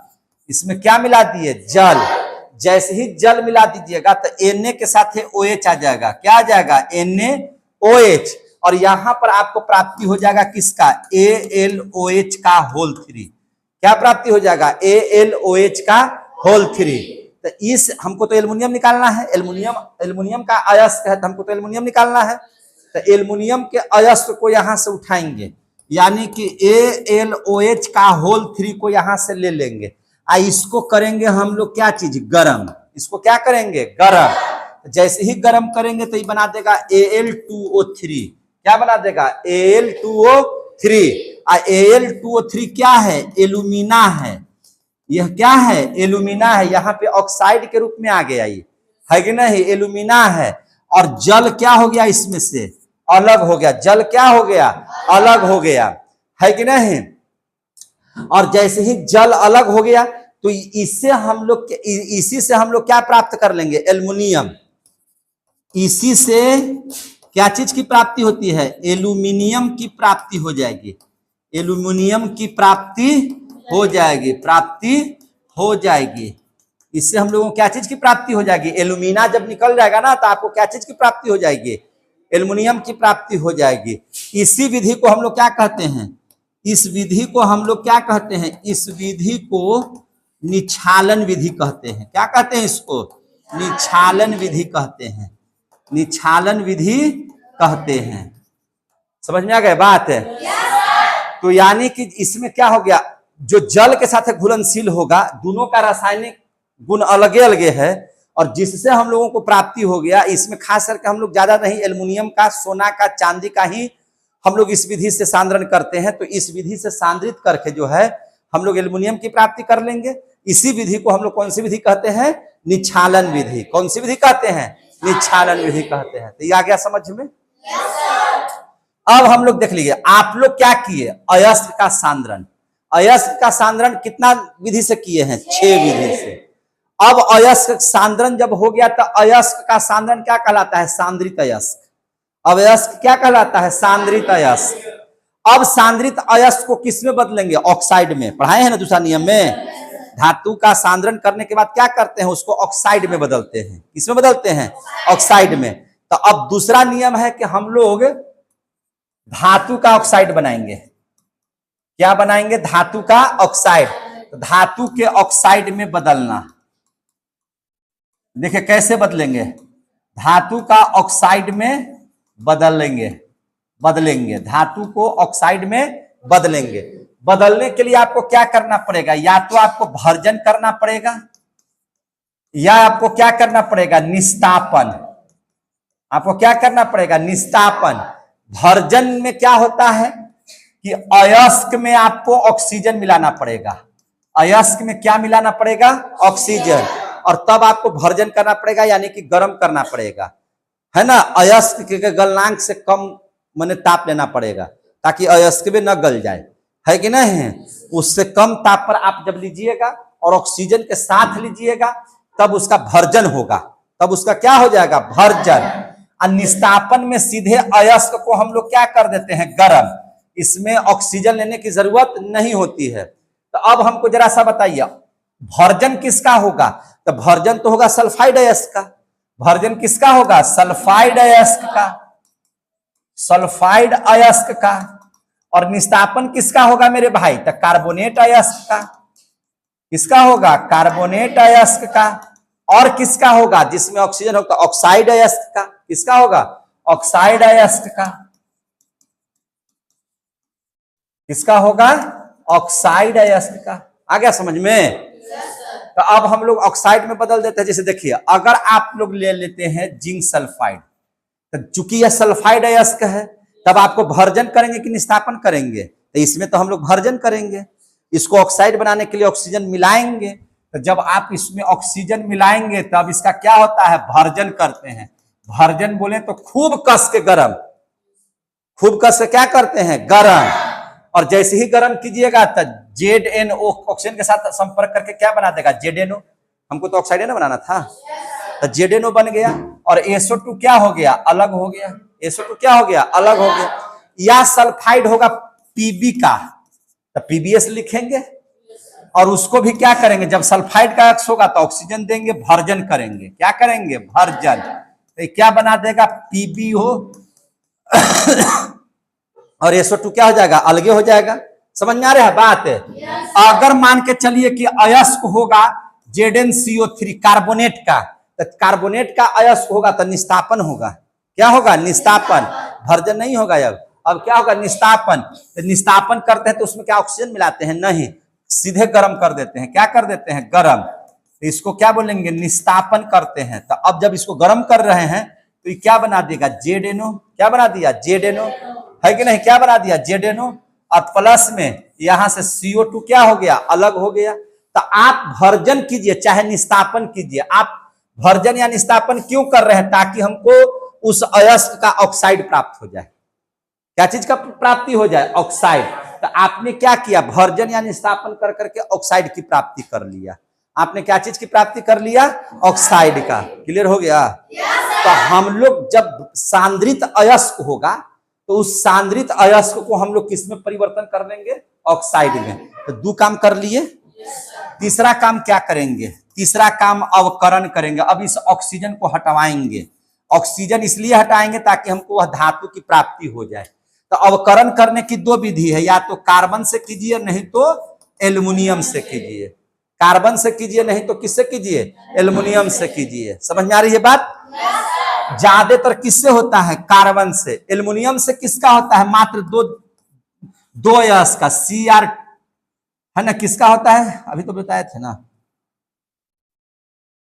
इसमें क्या मिला दिए? जल। जैसे ही जल मिला दीजिएगा तो Na के साथ OH आ जाएगा। क्या आ जाएगा? NaOH। और यहां पर आपको प्राप्ति हो जाएगा किसका? AlOH का होल 3। क्या प्राप्ति हो जाएगा? AlOH का होल 3। तो इस हमको तो एल्युमिनियम निकालना है। एल्युमिनियम का अयस्क है तो हमको तो एल्युमिनियम निकालना है। तो एल्युमिनियम के अयस्क को यहां से उठाएंगे, यानी कि AlOH का होल 3 को यहां से ले लेंगे। इसको करेंगे हम लोग क्या चीज? गरम। इसको क्या करेंगे? गरम। जैसे ही गरम करेंगे तो ये बना देगा Al2O3। क्या बना देगा? Al2O 3। Al2O3 क्या है? एल्यूमिना है। यह क्या है? एल्यूमिना है। यहाँ पे ऑक्साइड के रूप में आ गया, ये है कि नहीं? एल्यूमिना है। और जल क्या हो गया? इसमें से अलग हो गया। जल क्या हो गया? अलग हो गया, है कि नहीं? और जैसे ही जल अलग हो गया तो इससे हम लोग, इसी से हम लोग क्या प्राप्त कर लेंगे? एल्युमिनियम। इसी से क्या चीज की प्राप्ति होती है? एल्यूमिनियम की प्राप्ति हो जाएगी। एल्यूमिनियम की प्राप्ति हो जाएगी, प्राप्ति हो जाएगी। इससे हम लोगों को क्या चीज की प्राप्ति हो जाएगी? एल्यूमिना जब निकल जाएगा ना तो आपको क्या चीज की प्राप्ति हो जाएगी? एल्युमिनियम की प्राप्ति हो जाएगी। इसी विधि को हम लोग क्या कहते हैं? इस विधि को हम लोग क्या कहते हैं? इस विधि को निक्षालन विधि कहते हैं। क्या कहते हैं इसको? निक्षालन विधि कहते हैं। निक्षालन विधि कहते हैं। समझ में आ गया बात है? तो यानी कि इसमें क्या हो गया? जो जल के साथ घुलनशील होगा, दोनों का रासायनिक गुण अलगे अलगे है, और जिससे हम लोगों को प्राप्ति हो गया, इसमें खास करके हम लोग ज्यादा नहीं एल्युमिनियम का, सोना का, चांदी का ही हम लोग इस विधि से सांद्रण करते हैं। तो इस विधि से सांद्रित करके जो है हम लोग एल्युमिनियम की प्राप्ति कर लेंगे। इसी विधि को हम लोग कौन सी विधि कहते हैं? निक्षालन विधि। कौन सी विधि कहते हैं? निक्षालन विधि कहते हैं। तो ये आ गया समझ में? अब हम लोग देख लीजिए, आप लोग क्या किए? अयस्क का सांद्रण। अयस्क का सांद्रण कितना विधि से किए हैं? 6 विधि से। अब अयस्क सांद्रण जब हो गया तो अयस्क का सांद्रण क्या कहलाता है? सांद्रित अयस्क। अब अयस्क क्या कहलाता है? सांद्रित अयस्क। अब सांद्रित अयस्क को किस में बदलेंगे? ऑक्साइड में। पढ़ाए हैं ना दूसरा नियम में? धातु का सांद्रण करने के बाद क्या करते हैं? उसको ऑक्साइड में बदलते हैं। किसमें बदलते हैं? ऑक्साइड में। तो अब दूसरा नियम है कि हम लोग धातु का ऑक्साइड बनाएंगे। क्या बनाएंगे? धातु का ऑक्साइड। तो धातु के ऑक्साइड में बदलना। देखिए कैसे बदलेंगे? धातु का ऑक्साइड में बदलेंगे। धातु को ऑक्साइड में बदलेंगे। बदलने के लिए आपको क्या करना पड़ेगा? या तो आपको भर्जन करना पड़ेगा, या आपको क्या करना पड़ेगा? निस्तापन। आपको क्या करना पड़ेगा? निस्तापन। भर्जन में क्या होता है कि अयस्क में आपको ऑक्सीजन मिलाना पड़ेगा। अयस्क में क्या मिलाना पड़ेगा? ऑक्सीजन। और तब आपको भर्जन करना पड़ेगा, यानी कि गर्म करना पड़ेगा, है ना? अयस्क के गलनांक से कम माने ताप लेना पड़ेगा, ताकि अयस्क में न गल जाए, है कि नहीं? उससे कम ताप पर आप जब लीजिएगा और ऑक्सीजन के साथ लीजिएगा, तब उसका भर्जन होगा। तब उसका क्या हो जाएगा? भर्जन। और निस्तापन में सीधे अयस्क को हम लोग क्या कर देते हैं? गर्म। इसमें ऑक्सीजन लेने की जरूरत नहीं होती है। तो अब हमको जरा सा बताइए, भर्जन किसका होगा? तो भर्जन तो होगा सल्फाइड अयस्क का। भर्जन किसका होगा? सल्फाइड अयस्क का। सल्फाइड अयस्क का। और निस्तापन किसका होगा मेरे भाई? तो कार्बोनेट अयस्क का। किसका होगा? कार्बोनेट अयस्क का। और किसका होगा? जिसमें ऑक्सीजन होगा, ऑक्साइड अयस्क का। किसका होगा? ऑक्साइड अयस्क का। किसका होगा? ऑक्साइड अयस्क का। आ गया समझ में? तो अब हम लोग ऑक्साइड में बदल देते हैं। जैसे देखिए, अगर आप लोग ले लेते हैं जिंक सल्फाइड, तो चूंकि यह सल्फाइड अयस्क है, तब आपको भर्जन करेंगे कि निस्तापन करेंगे? तो इसमें तो हम लोग भर्जन करेंगे। इसको ऑक्साइड बनाने के लिए ऑक्सीजन मिलाएंगे। तो जब आप इसमें ऑक्सीजन मिलाएंगे तब इसका क्या होता है? भर्जन करते हैं। भर्जन बोले तो खूब कस के गरम। खूब कस के क्या करते हैं? गरम। और जैसे ही गर्म कीजिएगा तो ZNO ऑक्सीजन के साथ संपर्क करके क्या बना देगा? ZNO। हमको तो ऑक्साइड ना बनाना था, तो ZNO बन गया। और SO2 क्या हो गया? अलग हो गया। SO2 क्या हो गया? अलग हो गया। या सल्फाइड होगा Pb का, तो PbS लिखेंगे। और उसको भी क्या करेंगे? जब सल्फाइड का अक्स होगा तो ऑक्सीजन देंगे, भर्जन करेंगे। क्या करेंगे? भर्जन। तो क्या बना देगा? PbO। और SO2 क्या हो जाएगा? अलगे हो जाएगा। समझ में आ रहा है बात? अगर मान के चलिए कि अयस्क होगा ZnCO3 कार्बोनेट का, तो कार्बोनेट का अयस्क होगा तो निस्तापन होगा। क्या होगा? निस्तापन। भर्जन नहीं होगा। अब क्या होगा? निस्तापन। तो निस्तापन करते हैं तो उसमें क्या ऑक्सीजन मिलाते हैं? नहीं, सीधे गर्म कर देते हैं। क्या कर देते हैं? गर्म। तो इसको क्या बोलेंगे? निस्तापन करते हैं। तो अब जब इसको गर्म कर रहे हैं तो ये क्या बना देगा? ZNO। क्या बना दिया? ZNO, है कि नहीं? क्या बना दिया? ZNO। और प्लस में यहां से CO2 क्या हो गया, अलग हो गया। तो आप भर्जन कीजिए चाहे निस्तापन कीजिए, आप भर्जन या निस्तापन क्यों कर रहे हैं, ताकि हमको उस अयस्क का ऑक्साइड प्राप्त हो जाए। क्या चीज का प्राप्ति हो जाए, ऑक्साइड। तो आपने क्या किया, भर्जन या निस्तापन कर करके ऑक्साइड की प्राप्ति कर लिया। आपने क्या चीज की प्राप्ति कर लिया, ऑक्साइड का। क्लियर हो गया। तो हम लोग जब सांद्रित अयस्क होगा तो उस सांद्रित अयस्क को हम लोग किस में परिवर्तन कर देंगे, ऑक्साइड में। तो दो काम कर लिए। तीसरा काम क्या करेंगे, तीसरा काम अवकरण करेंगे। अब इस ऑक्सीजन को हटवाएंगे। ऑक्सीजन इसलिए हटाएंगे ताकि हमको वह धातु की प्राप्ति हो जाए। तो अवकरण करने की दो विधि है, या तो कार्बन से कीजिए नहीं तो एल्युमिनियम से कीजिए। कार्बन से कीजिए नहीं तो किससे कीजिए, एल्युमिनियम से कीजिए। समझ में आ रही है बात। ज्यादातर किससे होता है, कार्बन से। एल्युमिनियम से किसका होता है, मात्र दो अयस्क का, Cr है ना, किसका होता है, अभी तो बताए थे ना,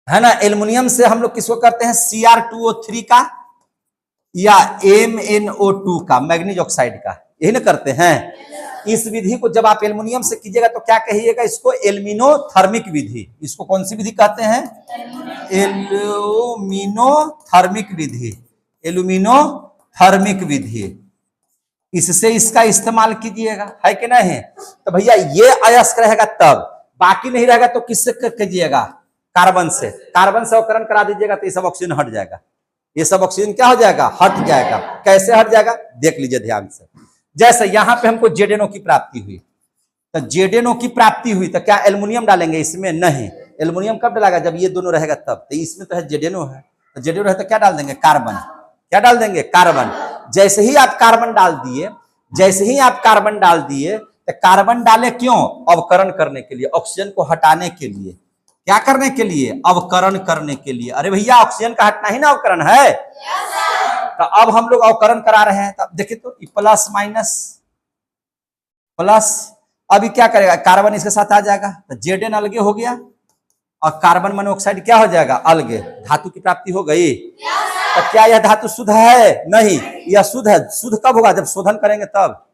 है ना। एल्युमिनियम से हम लोग किसको करते हैं, Cr2O3 का या MnO2 का, मैग्नीज ऑक्साइड का, यही ना करते हैं। इस विधि को जब आप एल्युमिनियम से कीजिएगा तो क्या कहिएगा, इसको एल्यूमिनोथर्मिक विधि। इसको कौन सी विधि कहते हैं, एल्यूमिनोथर्मिक विधि। एल्यूमिनोथर्मिक विधि, इससे इसका इस्तेमाल कीजिएगा, है कि नहीं। तो भैया ये अयस्क रहेगा तब, बाकी नहीं रहेगा तो किससे कीजिएगा, कार्बन से। कार्बन से अवकरण करा दीजिएगा तो ये सब ऑक्सीजन हट जाएगा। ये सब ऑक्सीजन क्या हो जाएगा, हट जाएगा। कैसे हट जाएगा, देख लीजिए ध्यान से। जैसे यहां पे हमको ZnO की प्राप्ति हुई, तो ZnO की प्राप्ति हुई तो क्या एल्युमिनियम डालेंगे इसमें, नहीं। एल्युमिनियम कब डालेगा, जब ये दोनों रहेगा तब। तो इसमें तो है ZnO है, तो ZnO है तो क्या डाल देंगे, कार्बन। क्या डाल देंगे, कार्बन। जैसे ही आप कार्बन डाल दिए, जैसे ही आप कार्बन डाल दिए, तो कार्बन डाले क्यों, अवकरण करने के लिए, ऑक्सीजन को हटाने के लिए। क्या करने के लिए, अवकरण करने के लिए। अरे भैया ऑक्सीजन का हटना ही ना अवकरण है। तो अब हम लोग अवकरण करा रहे हैं, तब देखिए तो प्लस माइनस प्लस, अभी क्या करेगा, कार्बन इसके साथ आ जाएगा तो Zn अलगे हो गया और कार्बन मोनोऑक्साइड क्या हो जाएगा, अलगे। धातु की प्राप्ति हो गई। तो क्या यह धातु शुद्ध है, नहीं, यह शुद्ध है। शुद्ध कब होगा, जब शोधन करेंगे तब।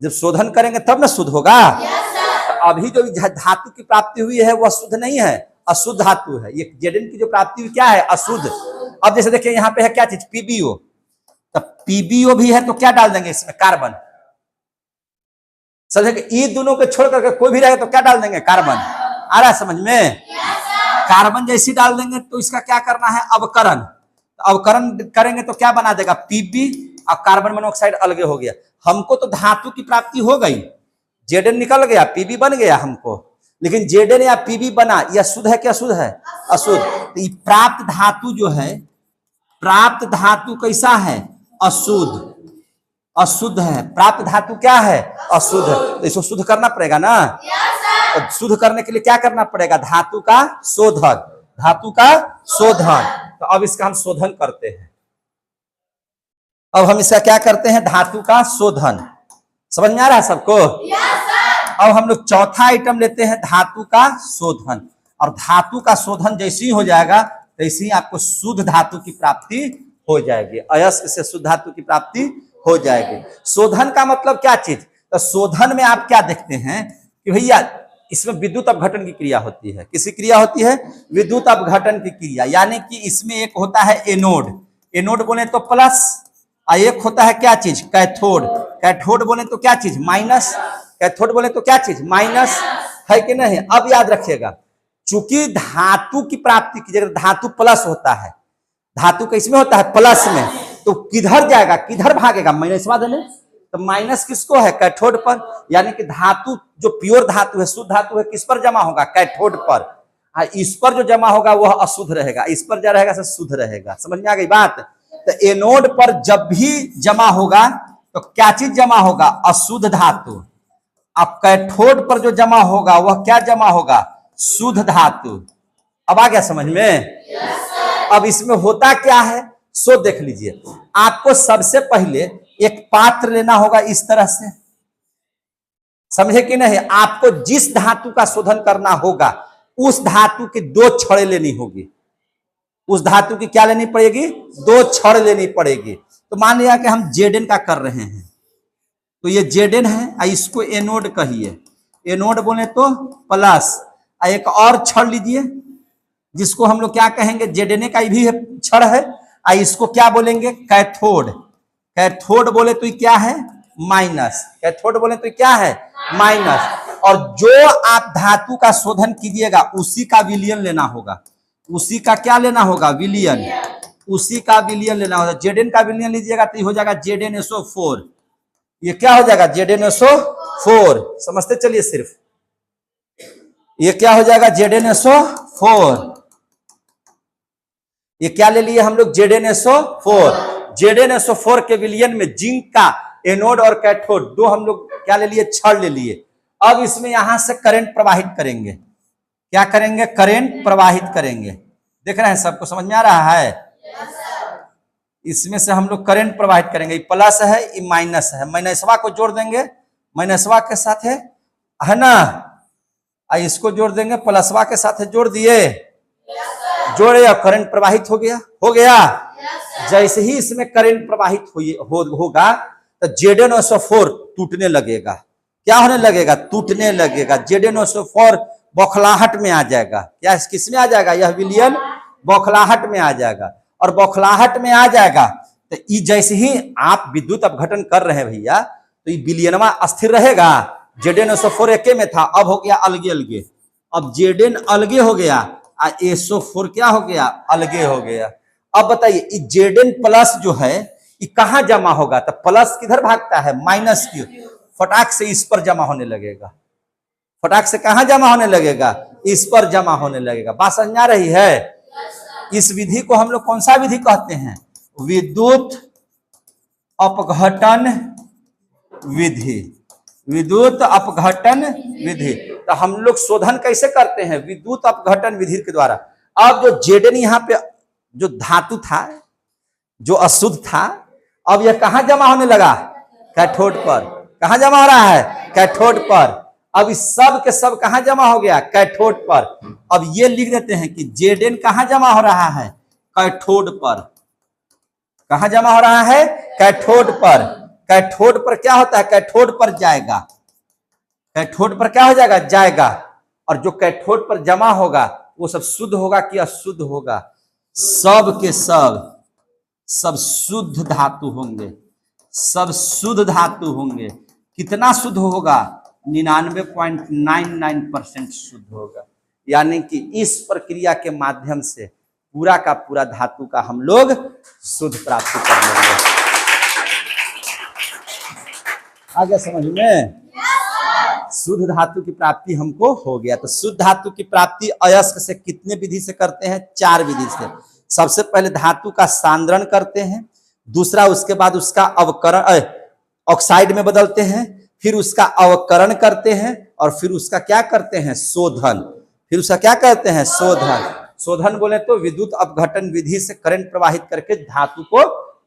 जब शोधन करेंगे तब ना शुद्ध होगा। तो अभी जो धातु की प्राप्ति हुई है वह शुद्ध नहीं है, अशुद्ध धातु है। ये Zn की जो प्राप्ति हुई क्या है, अशुद्ध। अब जैसे देखिए यहाँ पे है क्या चीज, PbO। तो PbO भी है तो क्या डाल देंगे इसमें, कार्बन। समझे, ये दोनों को छोड़ करके कोई भी रहेगा तो क्या डाल देंगे, कार्बन। आ रहा है समझ में। कार्बन जैसे डाल देंगे तो इसका क्या करना है, अवकरण। तो अवकरण करेंगे तो क्या बना देगा, Pb, और कार्बन मोनोऑक्साइड अलगे हो गया। हमको तो धातु की प्राप्ति हो गई, Zn निकल गया, Pb बन गया हमको। लेकिन Zn या Pb बना, यह शुद्ध है क्या, अशुद्ध है, अशुद्ध। तो ये प्राप्त धातु जो है, प्राप्त धातु कैसा है, अशुद्ध, अशुद्ध है। प्राप्त धातु क्या है, अशुद्ध। तो इसको शुद्ध करना पड़ेगा ना। तो शुद्ध करने के लिए क्या करना पड़ेगा, धातु का शोधन, धातु का शोधन। तो अब इसका हम शोधन करते हैं। अब हम इसका क्या करते हैं, धातु का शोधन। समझ में आ रहा है सबको। अब हम लोग चौथा आइटम लेते हैं, धातु का शोधन। और धातु का शोधन जैसे ही हो जाएगा तैसे ही आपको शुद्ध धातु की प्राप्ति हो जाएगी, अयस्क से शुद्ध धातु की प्राप्ति हो जाएगी। शोधन का मतलब क्या चीज, तो शोधन में आप क्या देखते हैं कि भैया इसमें विद्युत अपघटन की क्रिया होती है। किसी क्रिया होती है, विद्युत अपघटन की क्रिया। यानी कि इसमें एक होता है एनोड, एनोड बोले तो प्लस, और एक होता है क्या चीज, कैथोड। कैथोड बोले तो क्या चीज, माइनस। कैथोड बोले तो क्या चीज, माइनस, है कि नहीं। अब याद रखिएगा, चूंकि धातु की प्राप्ति की जगह धातु प्लस होता है, धातु किसमें होता है, प्लस में, तो किधर जाएगा, किधर भागेगा, माइनस में। तो माइनस किसको है, कैथोड पर। यानी कि धातु जो प्योर धातु है, शुद्ध धातु है, किस पर जमा होगा, कैथोड पर। इस पर जो जमा होगा वह अशुद्ध रहेगा, इस पर जो रहेगा सब शुद्ध रहेगा। समझ में आ गई बात। तो एनोड पर जब भी जमा होगा तो क्या चीज जमा होगा, अशुद्ध धातु। अब कैथोड पर जो जमा होगा वह क्या जमा होगा, शुद्ध धातु। अब आ गया समझ में। अब इसमें होता क्या है, सो देख लीजिए। आपको सबसे पहले एक पात्र लेना होगा इस तरह से, समझे कि नहीं। आपको जिस धातु का शोधन करना होगा उस धातु की दो छड़ें लेनी होगी। उस धातु की क्या लेनी पड़ेगी, दो छड़ लेनी पड़ेगी। तो मान लिया कि हम Zn का कर रहे हैं, तो ये Zn है, इसको एनोड कहिए, एनोड बोले तो प्लस, एक और छड़ लीजिए जिसको हम लोग क्या कहेंगे, Zna का भी छड़ है, इसको क्या बोलेंगे, कैथोड। कैथोड बोले तो क्या है, माइनस। कैथोड बोले तो क्या है, माइनस। और जो आप धातु का शोधन कीजिएगा उसी का विलयन लेना होगा, उसी का क्या लेना होगा, विलयन, उसी का विलयन लेना होगा। Zn का विलयन लीजिएगा तो हो जाएगा ZnSO4, ये क्या हो जाएगा, ZnSO4, समझते चलिए सिर्फ, ये क्या हो जाएगा, ZnSO4, ये क्या ले लिए हम लोग, ZnSO4। ZnSO4 के विलयन में जिंक का एनोड और कैथोड दो हम लोग क्या ले लिए, छड़ ले लिए। अब इसमें यहां से करंट प्रवाहित करेंगे, क्या करेंगे, करंट प्रवाहित करेंगे। देख रहे हैं, सबको समझ में आ रहा है, इसमें से हम लोग करंट प्रवाहित करेंगे, ये प्लस है, ये माइनस है, माइनसवा को जोड़ देंगे, माइनसवा के साथ है ना, इसको जोड़ देंगे, प्लसवा के साथ जोड़ दिए, जोड़े, और करंट प्रवाहित हो गया, हो गया। जैसे ही इसमें करंट प्रवाहित होगा तो ZnSO4 टूटने लगेगा, क्या होने लगेगा, टूटने लगेगा। ZnSO4 बौखलाहट में आ जाएगा, क्या किस में आ जाएगा, यह विलयन बौखलाहट में आ जाएगा। और बौखलाहट में आ जाएगा तो ये जैसे ही आप विद्युत अपघटन कर रहे हैं भैया, तो ये विलयनवा अस्थिर रहेगा। ZnSO4 एके में था, अब हो गया अलगे अलगे, अब Zn अलगे हो गया, SO4 क्या हो गया, अलगे हो गया। अब बताइए Zn प्लस जो है ये कहां जमा होगा, तो प्लस किधर भागता है, माइनस की, फटाक से इस पर जमा होने लगेगा, फटाक से कहां जमा होने लगेगा, इस पर जमा होने लगेगा। बात समझ आ रही है। इस विधि को हम लोग कौन सा विधि कहते हैं, विद्युत अपघटन विधि, विद्युत अपघटन विधि। तो हम लोग शोधन कैसे करते हैं, विद्युत अपघटन विधि के द्वारा। अब जो Zn यहाँ पे जो धातु था, जो अशुद्ध था, अब यह कहां जमा होने लगा, कैथोड पर। कहां जमा हो रहा है, कैथोड पर। अब इस सब के सब कहां जमा हो गया, कैथोड पर। अब ये लिख देते हैं कि Zn कहां जमा हो रहा है, कैथोड पर। कहां जमा हो रहा है, कैथोड पर। कैथोड पर क्या होता है, कैथोड पर जाएगा, कैथोड पर क्या हो जाएगा, जाएगा। और जो कैथोड पर जमा होगा वो सब शुद्ध होगा कि अशुद्ध होगा, सब के सब शुद्ध धातु होंगे, सब शुद्ध धातु होंगे। कितना शुद्ध होगा, 99.99% शुद्ध होगा। यानी कि इस प्रक्रिया के माध्यम से पूरा का पूरा धातु का हम लोग शुद्ध प्राप्ति कर लेंगे। आगे समझ में, शुद्ध धातु की प्राप्ति हमको हो गया। तो शुद्ध धातु की प्राप्ति अयस्क से कितने विधि से करते हैं, 4 विधि से। सबसे पहले धातु का सांद्रण करते हैं, दूसरा उसके बाद उसका अवकरण ऑक्साइड में बदलते हैं, फिर उसका अवकरण करते हैं, और फिर उसका क्या करते हैं, शोधन। फिर उसका क्या करते हैं, शोधन। शोधन बोले तो विद्युत अपघटन विधि से करंट प्रवाहित करके धातु को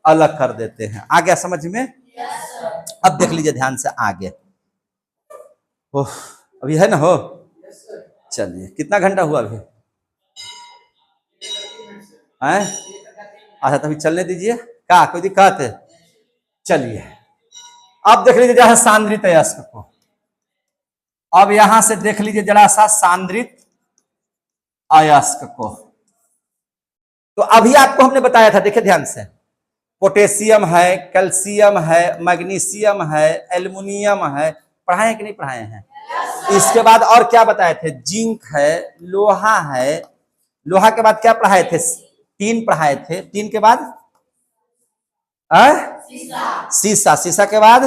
अलग कर देते हैं। आ गया समझ में। अब देख लीजिए ध्यान से आगे। ओह अभी है ना, हो चलिए, कितना घंटा हुआ अभी है, अच्छा तभी चलने दीजिए, क्या कोई दिक्कत है। चलिए अब देख लीजिए जरा सांद्रित अयस्क को। अब यहां से देख लीजिए जरा सा सांद्रित अयस्क को। तो अभी आपको हमने बताया था, देखिए ध्यान से, पोटेशियम है, कैल्शियम है, मैग्नीशियम है, एल्युमिनियम है, पढ़ाए कि नहीं पढ़ाए हैं। इसके बाद और क्या बताए थे, जिंक है, लोहा है, लोहा के बाद क्या पढ़ाए थे, 3 पढ़ाए थे, 3 के बाद शीशा, शीशा के बाद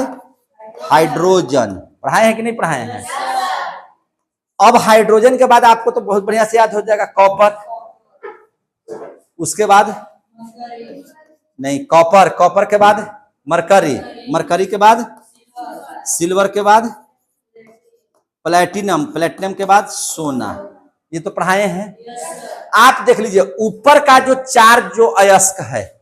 हाइड्रोजन, पढ़ाए हैं कि नहीं पढ़ाए हैं। अब हाइड्रोजन के बाद आपको तो बहुत बढ़िया से याद हो जाएगा कॉपर, उसके बाद नहीं कॉपर, कॉपर के बाद मरकरी, मरकरी के बाद सिल्वर के बाद प्लेटिनम, प्लेटिनम के बाद सोना। ये तो पढ़ाए हैं। आप देख लीजिए ऊपर का जो 4 जो अयस्क है,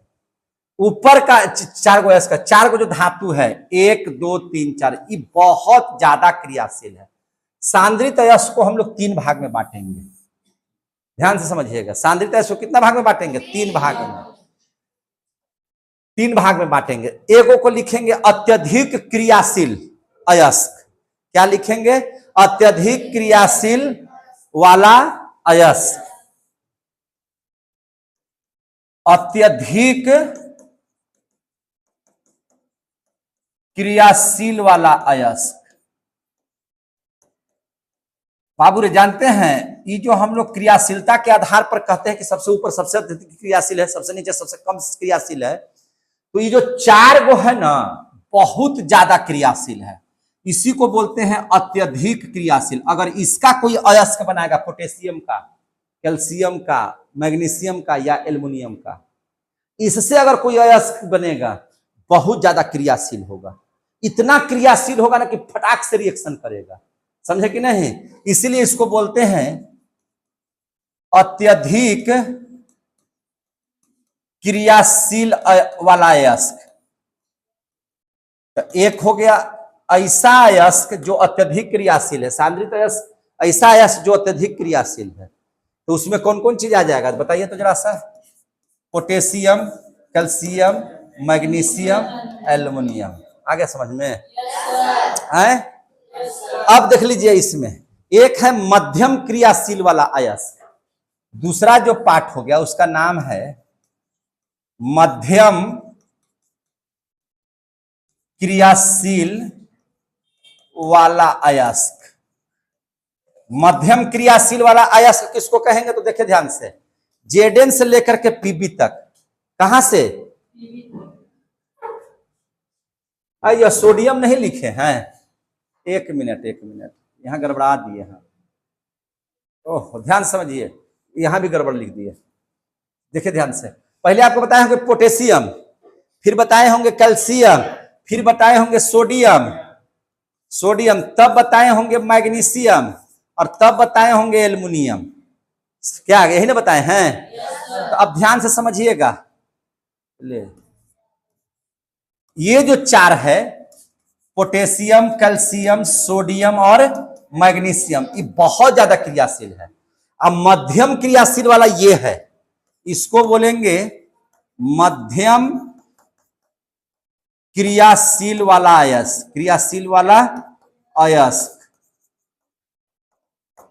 ऊपर का 4 गो अयस्क, 4 गो जो धातु है, 1 2 3 4, ये बहुत ज्यादा क्रियाशील है। सांद्रित अयस्क को हम लोग 3 भाग में बांटेंगे, ध्यान से समझिएगा। सांद्रित अयस्क को कितना भाग में बांटेंगे, 3 भाग में। तीन भाग में बांटेंगे। एगो को लिखेंगे अत्यधिक क्रियाशील अयस्क। क्या लिखेंगे? अत्यधिक क्रियाशील वाला अयस्क। अत्यधिक क्रियाशील वाला अयस्क। बाबू रे जानते हैं ये जो हम लोग क्रियाशीलता के आधार पर कहते हैं कि सबसे ऊपर सबसे अधिक क्रियाशील है, सबसे नीचे सबसे कम क्रियाशील है, तो ये जो चार गो है ना बहुत ज्यादा क्रियाशील है, इसी को बोलते हैं अत्यधिक क्रियाशील। अगर इसका कोई अयस्क बनाएगा पोटेशियम का, कैल्शियम का, मैग्नीशियम का या एल्युमिनियम का, इससे अगर कोई अयस्क बनेगा बहुत ज्यादा क्रियाशील होगा। इतना क्रियाशील होगा ना कि फटाक से रिएक्शन करेगा, समझे कि नहीं? इसीलिए इसको बोलते हैं अत्यधिक क्रियाशील वाला अयस्क। तो एक हो गया ऐसा अयस्क जो अत्यधिक क्रियाशील है, सांद्रित अयस्क, ऐसा अयस्क जो अत्यधिक क्रियाशील है। तो उसमें कौन कौन चीज आ जाएगा बताइए तो जरा सा। Potassium, calcium, magnesium, aluminium. आ गया समझ में? है? अब देख लीजिए, इसमें एक है मध्यम क्रियाशील वाला अयस्क, दूसरा जो पार्ट हो गया उसका नाम है मध्यम क्रियाशील वाला अयस्क। मध्यम क्रियाशील वाला अयस्क किसको कहेंगे तो देखिए ध्यान से, Zn से लेकर के Pb तक। कहां से? यह सोडियम नहीं लिखे हैं, एक मिनट यहां गड़बड़ा दिए हैं। ओह ध्यान समझिए, यहां भी गड़बड़ लिख दिए। देखिए ध्यान से, पहले आपको बताए होंगे पोटेशियम, फिर बताए होंगे कैल्शियम, फिर बताए होंगे सोडियम, तब बताए होंगे मैग्नीशियम, और तब बताए होंगे एल्युमिनियम। क्या यही ना बताए हैं? तो अब ध्यान से समझिएगा, ले ये जो चार है पोटेशियम, कैल्शियम, सोडियम और मैग्नीशियम, ये बहुत ज्यादा क्रियाशील है। अब मध्यम क्रियाशील वाला ये है, इसको बोलेंगे मध्यम क्रियाशील वाला अयस्क। क्रियाशील वाला अयस्क,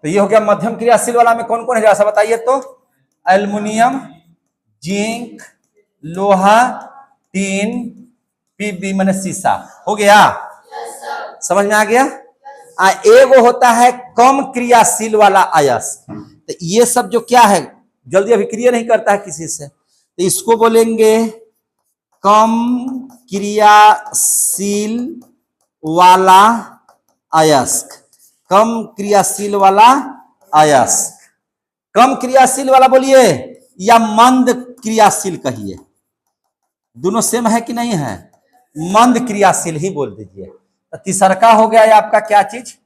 तो ये हो गया मध्यम क्रियाशील वाला में कौन कौन है जरा बताइए तो। एल्युमिनियम, जिंक, लोहा, टीन, पीबी माने शीशा। हो गया? समझ में आ गया? एगो होता है कम क्रियाशील वाला अयस्क। तो ये सब जो क्या है जल्दी अभिक्रिया नहीं करता है किसी से, तो इसको बोलेंगे कम क्रियाशील वाला अयस्क। कम क्रियाशील वाला अयस्क। कम क्रियाशील वाला बोलिए या मंद क्रियाशील कहिए, दोनों सेम है कि नहीं है? मंद क्रियाशील ही बोल दीजिए। तो तीसरा हो गया आपका क्या चीज?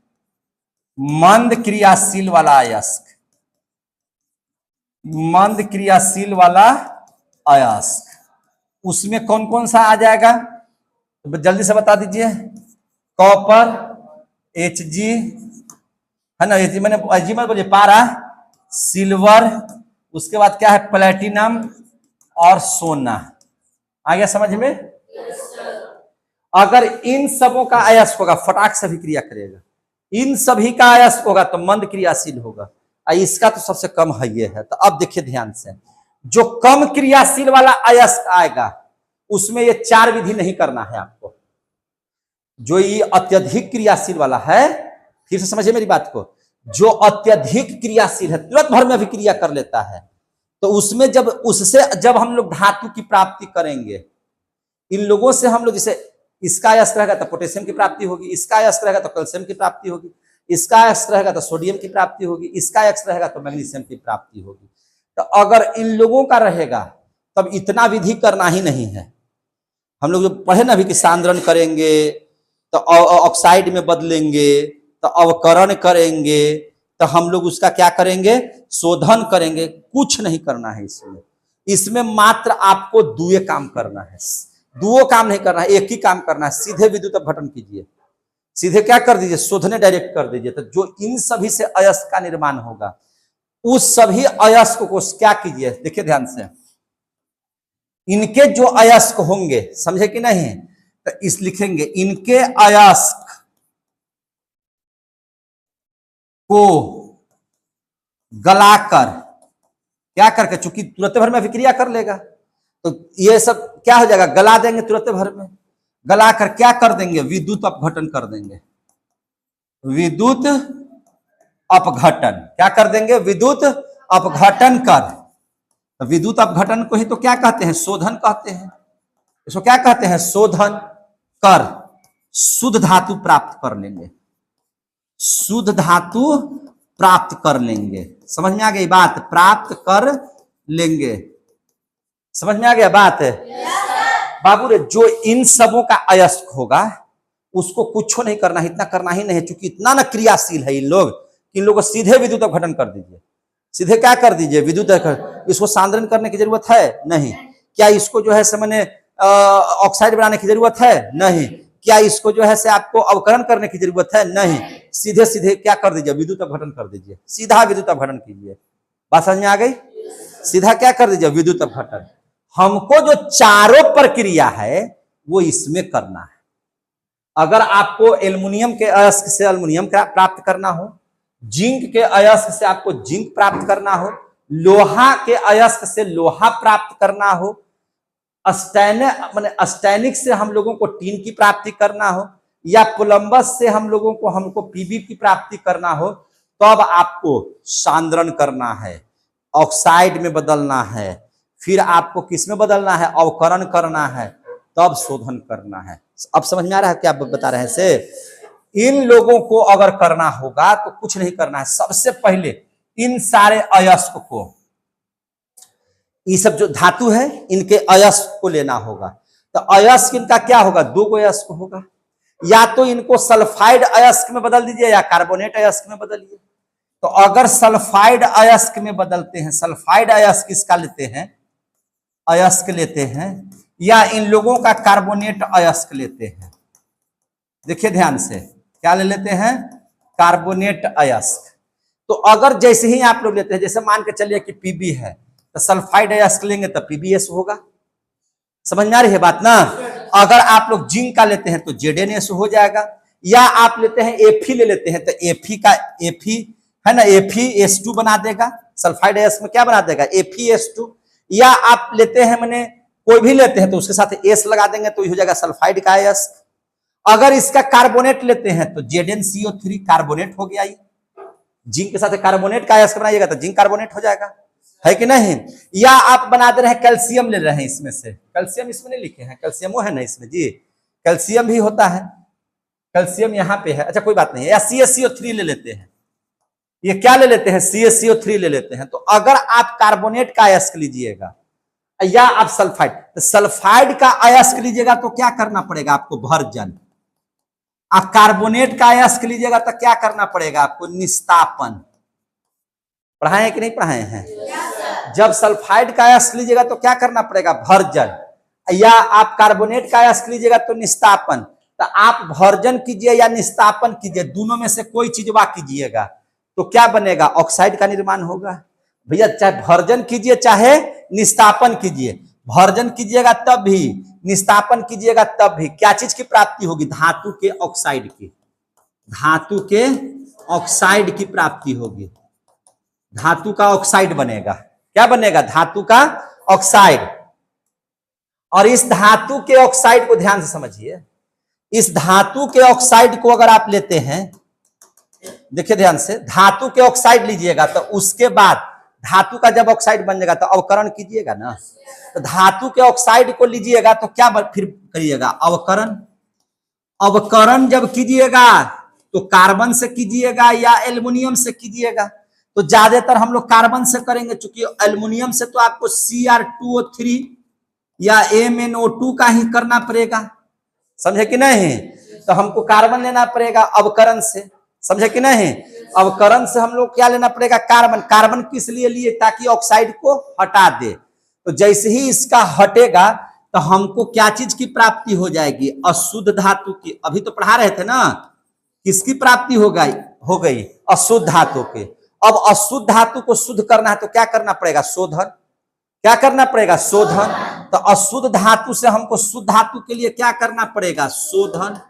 मंद क्रियाशील वाला अयस्क। मंद क्रियाशील वाला अयस्क, उसमें कौन कौन सा आ जाएगा तो जल्दी से बता दीजिए। कॉपर, Hg है ना, Hg मैंने Hg मत बोलिए, पारा, सिल्वर, उसके बाद क्या है प्लेटिनम और सोना। आ गया समझ में? अगर इन सबों का अयस्क होगा फटाक से अभिक्रिया करेगा, इन सभी का अयस्क होगा तो मंद क्रियाशील होगा, इसका तो सबसे कम है ये है। तो अब देखिए ध्यान से, जो कम क्रियाशील वाला अयस्क आएगा उसमें ये चार विधि नहीं करना है आपको। जो ये अत्यधिक क्रियाशील वाला है, फिर से समझिए मेरी बात को, जो अत्यधिक क्रियाशील है तुरंत भर में अभिक्रिया कर लेता है, तो उसमें जब हम लोग धातु की प्राप्ति करेंगे, इन लोगों से हम लोग जैसे इसका अयस्क रहेगा तो पोटेशियम की प्राप्ति होगी, इसका अयस्क रहेगा तो कैल्शियम की प्राप्ति होगी, इसका अयस्क रहेगा तो सोडियम की प्राप्ति होगी, इसका अयस्क रहेगा तो मैग्नीशियम की प्राप्ति होगी। तो अगर इन लोगों का रहेगा तब इतना विधि करना ही नहीं है। हम लोग जो पढ़े ना अभी कि सांद्रण करेंगे तो ऑक्साइड में बदलेंगे, तो अवकरण करेंगे, तो हम लोग उसका क्या करेंगे शोधन करेंगे, कुछ नहीं करना है इसमें मात्र आपको दुए काम करना है, दुओ काम नहीं करना है, एक ही काम करना है, सीधे विद्युत अपघटन कीजिए, सीधे क्या कर दीजिए शोधने डायरेक्ट कर दीजिए। तो जो इन सभी से अयस्क का निर्माण होगा उस सभी अयस्क को क्या कीजिए, देखिए ध्यान से, इनके जो अयस्क होंगे, समझे कि नहीं, तो इस लिखेंगे इनके अयस्क को गलाकर, क्या करके, चूंकि तुरंत भर में अभिक्रिया कर लेगा तो ये सब क्या हो जाएगा, गला देंगे तुरंत भर में, गलाकर क्या कर देंगे, विद्युत अपघटन कर देंगे, विद्युत अपघटन, क्या कर देंगे, विद्युत अपघटन कर। विद्युत अपघटन को ही तो क्या कहते हैं, शोधन कहते हैं। इसको क्या कहते हैं, शोधन कर शुद्ध धातु प्राप्त कर लेंगे, शुद्ध धातु प्राप्त कर लेंगे। समझ में आ गई बात, प्राप्त कर लेंगे, समझ में आ गया बात है बाबू रे। जो इन सबों का अयस्क होगा उसको कुछ नहीं करना, इतना करना ही नहीं, चूंकि इतना ना क्रियाशील है इन लोग, इन लोगों को सीधे विद्युत अपघटन कर दीजिए, सीधे क्या कर दीजिए, विद्युत। इसको सांद्रण करने की जरूरत है नहीं, क्या इसको जो है मैंने ऑक्साइड बनाने की जरूरत है नहीं, क्या इसको जो है से आपको अवकरण करने की जरूरत है नहीं, सीधे सीधे क्या कर दीजिए, विद्युत अपघटन कर दीजिए, सीधा विद्युत अपघटन कीजिए। बात समझ में आ गई, सीधा क्या कर दीजिए, विद्युत अपघटन। हमको जो चारों प्रक्रिया है वो इसमें करना है। अगर आपको एल्युमिनियम के अयस्क से एल्युमिनियम प्राप्त करना हो, जिंक के अयस्क से आपको जिंक प्राप्त करना हो, लोहा के अयस्क से लोहा प्राप्त करना हो, अस्टैनिक से हम लोगों को टीन की प्राप्ति करना हो, या प्लम्बस से हमको पीबी की प्राप्ति करना हो, तो अब आपको सांद्रण करना है, ऑक्साइड में बदलना है, फिर आपको किस में बदलना है, अवकरण करना है, तब शोधन करना है। अब समझ में आ रहा है क्या बता रहे हैं से। इन लोगों को अगर करना होगा तो कुछ नहीं करना है, सबसे पहले इन सारे अयस्क को, ये सब जो धातु है इनके अयस्क को लेना होगा। तो अयस्क इनका क्या होगा, दो गो अयस्क होगा, या तो इनको सल्फाइड अयस्क में बदल दीजिए या कार्बोनेट अयस्क में बदलिए। तो अगर सल्फाइड अयस्क में बदलते हैं, सल्फाइड अयस्क इसका लेते हैं, अयस्क लेते हैं, या इन लोगों का कार्बोनेट अयस्क लेते हैं, देखिए ध्यान से, क्या ले लेते हैं, कार्बोनेट अयस्क। तो अगर जैसे ही आप लोग लेते हैं, जैसे मान के चलिए कि पीबी है, तो सल्फाइड अयस्क लेंगे तो पीबीएस होगा, समझ में आ रही है बात ना। अगर आप लोग जिंक का लेते हैं तो जेडएनएस हो जाएगा, या आप लेते हैं एफी ले लेते हैं तो एफी का एफी है ना, एफीएस2 बना देगा, सल्फाइड अयस्क में क्या बना देगा, एफीएस2। या आप लेते हैं मैंने कोई भी लेते हैं तो उसके साथ एस लगा देंगे तो हो जाएगा सल्फाइड का अयस्क। अगर इसका कार्बोनेट लेते हैं तो ZnCO3 कार्बोनेट हो गया, जिंक के साथ कार्बोनेट का अयस्क बनाइएगा तो जिंक कार्बोनेट हो जाएगा, है कि नहीं। या आप बना दे रहे हैं कैल्शियम ले रहे हैं, इसमें से कैल्शियम इसमें नहीं लिखे हैं, कैल्शियम वो है ना इसमें जी, कैल्शियम भी होता है, कैल्शियम यहाँ पे है, अच्छा कोई बात नहीं है। या CaCO3 ले लेते हैं, ये क्या ले लेते हैं, CaCO3 ले लेते हैं। तो अगर आप कार्बोनेट का अयस्क लीजिएगा या आप सल्फाइड, तो सल्फाइड का अयस्क लीजिएगा तो क्या करना पड़ेगा आपको, भर्जन। आप कार्बोनेट का अयस्क लीजिएगा तो क्या करना पड़ेगा आपको, निस्तापन। पढ़ाए कि नहीं पढ़ाए हैं। जब सल्फाइड का अयस्क लीजिएगा तो क्या करना पड़ेगा, भर्जन। या आप कार्बोनेट का अयस्क लीजिएगा तो निस्तापन। तो आप भर्जन कीजिए या निस्तापन कीजिए, दोनों में से कोई चीज वा कीजिएगा तो क्या बनेगा, ऑक्साइड का निर्माण होगा। भैया चाहे भर्जन कीजिए चाहे निस्तापन कीजिए, भर्जन कीजिएगा तब भी, निस्तापन कीजिएगा तब भी क्या चीज की प्राप्ति होगी, धातु के ऑक्साइड की, धातु के ऑक्साइड की प्राप्ति होगी, धातु का ऑक्साइड बनेगा। क्या बनेगा, धातु का ऑक्साइड। और इस धातु के ऑक्साइड को ध्यान से समझिए, इस धातु के ऑक्साइड को अगर आप लेते हैं, देखिए ध्यान से, धातु के ऑक्साइड लीजिएगा तो उसके बाद धातु का जब ऑक्साइड बन जाएगा तो अवकरण कीजिएगा ना। तो धातु के ऑक्साइड को लीजिएगा तो क्या फिर करिएगा, अवकरण। अवकरण जब कीजिएगा तो कार्बन से कीजिएगा या एल्युमिनियम से कीजिएगा। तो ज्यादातर हम लोग कार्बन से करेंगे, चूंकि एल्युमिनियम से तो आपको Cr2O3 या MnO2 का ही करना पड़ेगा, समझे कि नहीं। तो हमको कार्बन लेना पड़ेगा अवकरण से, समझे कि नहीं। अवकरण से हम लोग क्या लेना पड़ेगा, कार्बन। कार्बन किस लिए लिए, ताकि ऑक्साइड को हटा दे। तो जैसे ही इसका हटेगा तो हमको क्या चीज की प्राप्ति हो जाएगी, अशुद्ध धातु की। अभी तो पढ़ा रहे थे ना, किसकी प्राप्ति हो गई, अशुद्ध धातु के। अब अशुद्ध धातु को शुद्ध करना है तो क्या करना पड़ेगा, शोधन। क्या करना पड़ेगा, शोधन। तो अशुद्ध धातु से हमको शुद्ध धातु के लिए क्या करना पड़ेगा? शोधन।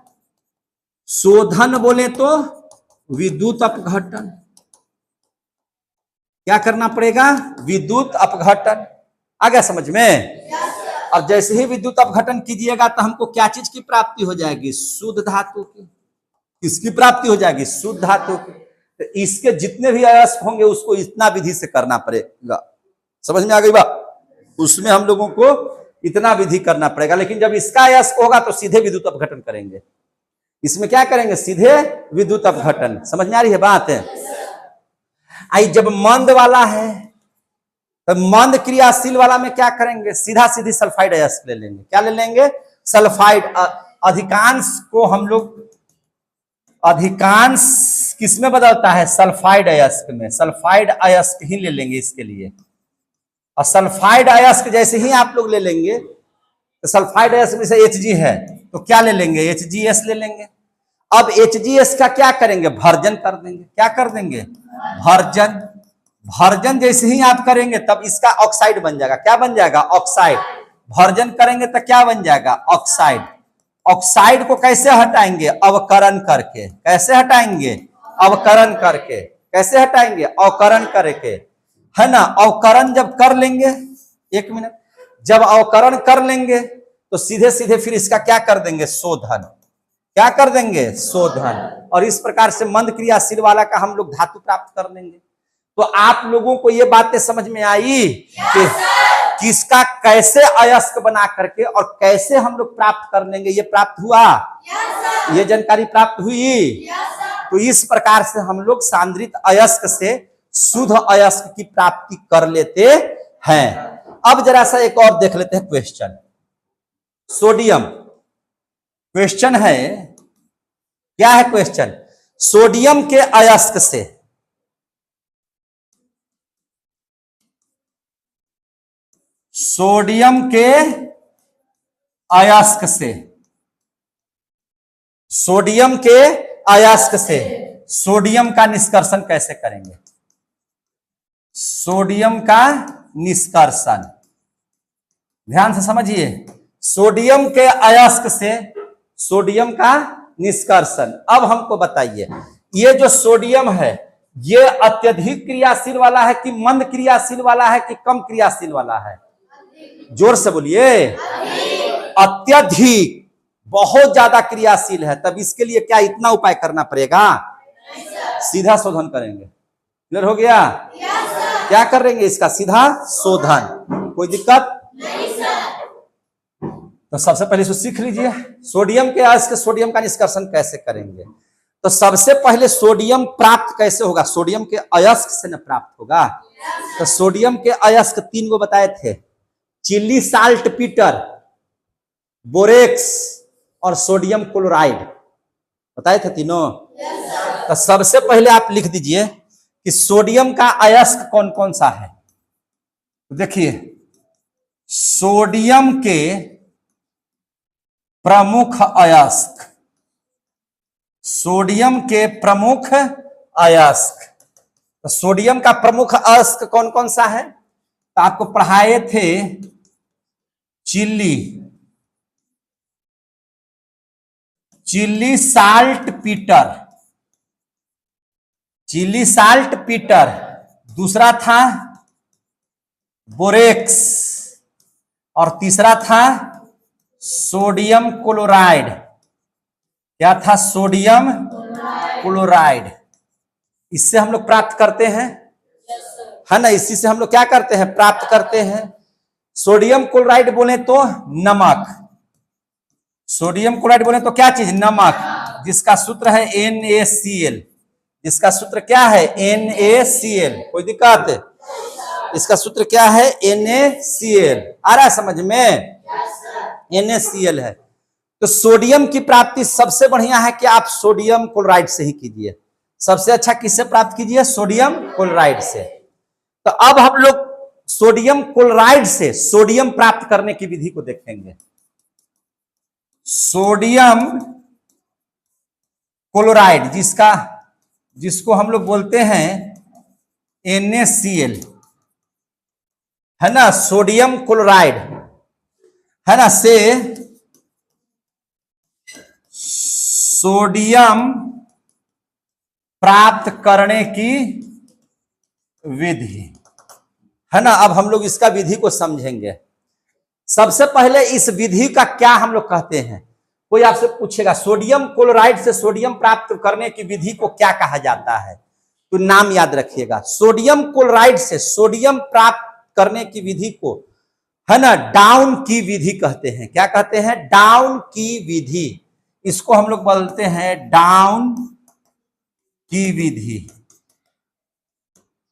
शोधन बोले तो विद्युत अपघटन। क्या करना पड़ेगा? विद्युत अपघटन। आ गया समझ में? और जैसे ही विद्युत अपघटन कीजिएगा तो हमको क्या चीज की प्राप्ति हो जाएगी? शुद्ध धातु की। किसकी प्राप्ति हो जाएगी? शुद्ध धातु की। तो इसके जितने भी अयस्क होंगे उसको इतना विधि से करना पड़ेगा। समझ में आ गई बात? उसमें हम लोगों को इतना विधि करना पड़ेगा। लेकिन जब इसका अयस्क होगा तो सीधे विद्युत अपघटन करेंगे। इसमें क्या करेंगे? सीधे विद्युत अपघटन। समझ में आ रही है बात? आई जब मंद वाला है तो मंद क्रियाशील वाला में क्या करेंगे? सीधा सीधी सल्फाइड अयस्क ले लेंगे। क्या ले लेंगे? सल्फाइड। अधिकांश को हम लोग, अधिकांश किसमें बदलता है? सल्फाइड अयस्क में। सल्फाइड अयस्क ही ले लेंगे इसके लिए। और सल्फाइड अयस्क जैसे ही आप लोग ले लेंगे तो सल्फाइड अयस्क में से Hg है तो क्या ले लेंगे? HgS ले लेंगे। अब HgS का क्या करेंगे? भर्जन कर देंगे। क्या कर देंगे? भर्जन। भर्जन जैसे ही आप करेंगे तब इसका ऑक्साइड बन जाएगा। क्या बन जाएगा? ऑक्साइड। भर्जन करेंगे तो क्या बन जाएगा? ऑक्साइड। ऑक्साइड को कैसे हटाएंगे? अवकरण करके। कैसे हटाएंगे? अवकरण करके। कैसे हटाएंगे? अवकरण करके, है ना। अवकरण जब कर लेंगे, एक मिनट, जब अवकरण कर लेंगे तो सीधे सीधे फिर इसका क्या कर देंगे? शोधन। क्या कर देंगे? शोधन। और इस प्रकार से मंद क्रियाशील वाला का हम लोग धातु प्राप्त कर लेंगे। तो आप लोगों को ये बातें समझ में आई कि किसका कैसे अयस्क बना करके और कैसे हम लोग प्राप्त कर लेंगे? ये प्राप्त हुआ? ये जानकारी प्राप्त हुई? तो इस प्रकार से हम लोग सांद्रित अयस्क से शुद्ध अयस्क की प्राप्ति कर लेते हैं। अब जरा सा एक और देख लेते हैं क्वेश्चन। सोडियम क्वेश्चन है। क्या है क्वेश्चन? सोडियम के अयस्क से, सोडियम के अयस्क से, सोडियम के अयस्क से सोडियम का निष्कर्षण कैसे करेंगे? सोडियम का निष्कर्षण ध्यान से समझिए। सोडियम के अयस्क से सोडियम का निष्कर्षण। अब हमको बताइए, ये जो सोडियम है ये अत्यधिक क्रियाशील वाला है कि मंद क्रियाशील वाला है कि कम क्रियाशील वाला है? जोर से बोलिए। अत्यधिक, बहुत ज्यादा क्रियाशील है। तब इसके लिए क्या इतना उपाय करना पड़ेगा? सीधा शोधन करेंगे। क्लियर हो गया? क्या करेंगे? इसका सीधा शोधन। कोई दिक्कत तो सबसे पहले इसको सीख लीजिए। सोडियम के अयस्क सोडियम का निष्कर्षण कैसे करेंगे? तो सबसे पहले सोडियम प्राप्त कैसे होगा? सोडियम के अयस्क से न प्राप्त होगा। तो सोडियम के अयस्क 3 गो बताए थे, चिली साल्ट पीटर, बोरेक्स और सोडियम क्लोराइड बताए थे तीनों। तो सबसे पहले आप लिख दीजिए कि सोडियम का अयस्क कौन कौन सा है। तो देखिए, सोडियम के प्रमुख अयस्क, सोडियम के प्रमुख अयस्क। तो सोडियम का प्रमुख अयस्क कौन कौन सा है? तो आपको पढ़ाए थे Chile saltpetre, Chile saltpetre. दूसरा था बोरेक्स और तीसरा था सोडियम क्लोराइड। क्या था? Sodium chloride. इससे हम लोग प्राप्त करते हैं, है ना। इसी से हम लोग क्या करते हैं? प्राप्त करते हैं। सोडियम क्लोराइड बोले तो नमक, सोडियम क्लोराइड बोले तो क्या चीज? नमक, जिसका सूत्र है NaCl। जिसका सूत्र क्या है? NaCl। कोई दिक्कत? इसका सूत्र क्या है? NaCl। आ रहा है समझ में? NaCl है। तो सोडियम की प्राप्ति सबसे बढ़िया है कि आप सोडियम क्लोराइड से ही कीजिए। सबसे अच्छा किससे प्राप्त कीजिए? सोडियम क्लोराइड से। तो अब हम लोग सोडियम क्लोराइड से सोडियम प्राप्त करने की विधि को देखेंगे। सोडियम क्लोराइड जिसको हम लोग बोलते हैं NaCl, है ना। सोडियम क्लोराइड है ना, से सोडियम प्राप्त करने की विधि, है ना। अब हम लोग इसका विधि को समझेंगे। सबसे पहले इस विधि का क्या हम लोग कहते हैं। कोई आपसे पूछेगा सोडियम क्लोराइड से सोडियम प्राप्त करने की विधि को क्या कहा जाता है, तो नाम याद रखिएगा। सोडियम क्लोराइड से सोडियम प्राप्त करने की विधि को, है ना, डाउन की विधि कहते हैं। क्या कहते हैं? डाउन की विधि। इसको हम लोग बोलते हैं डाउन की विधि।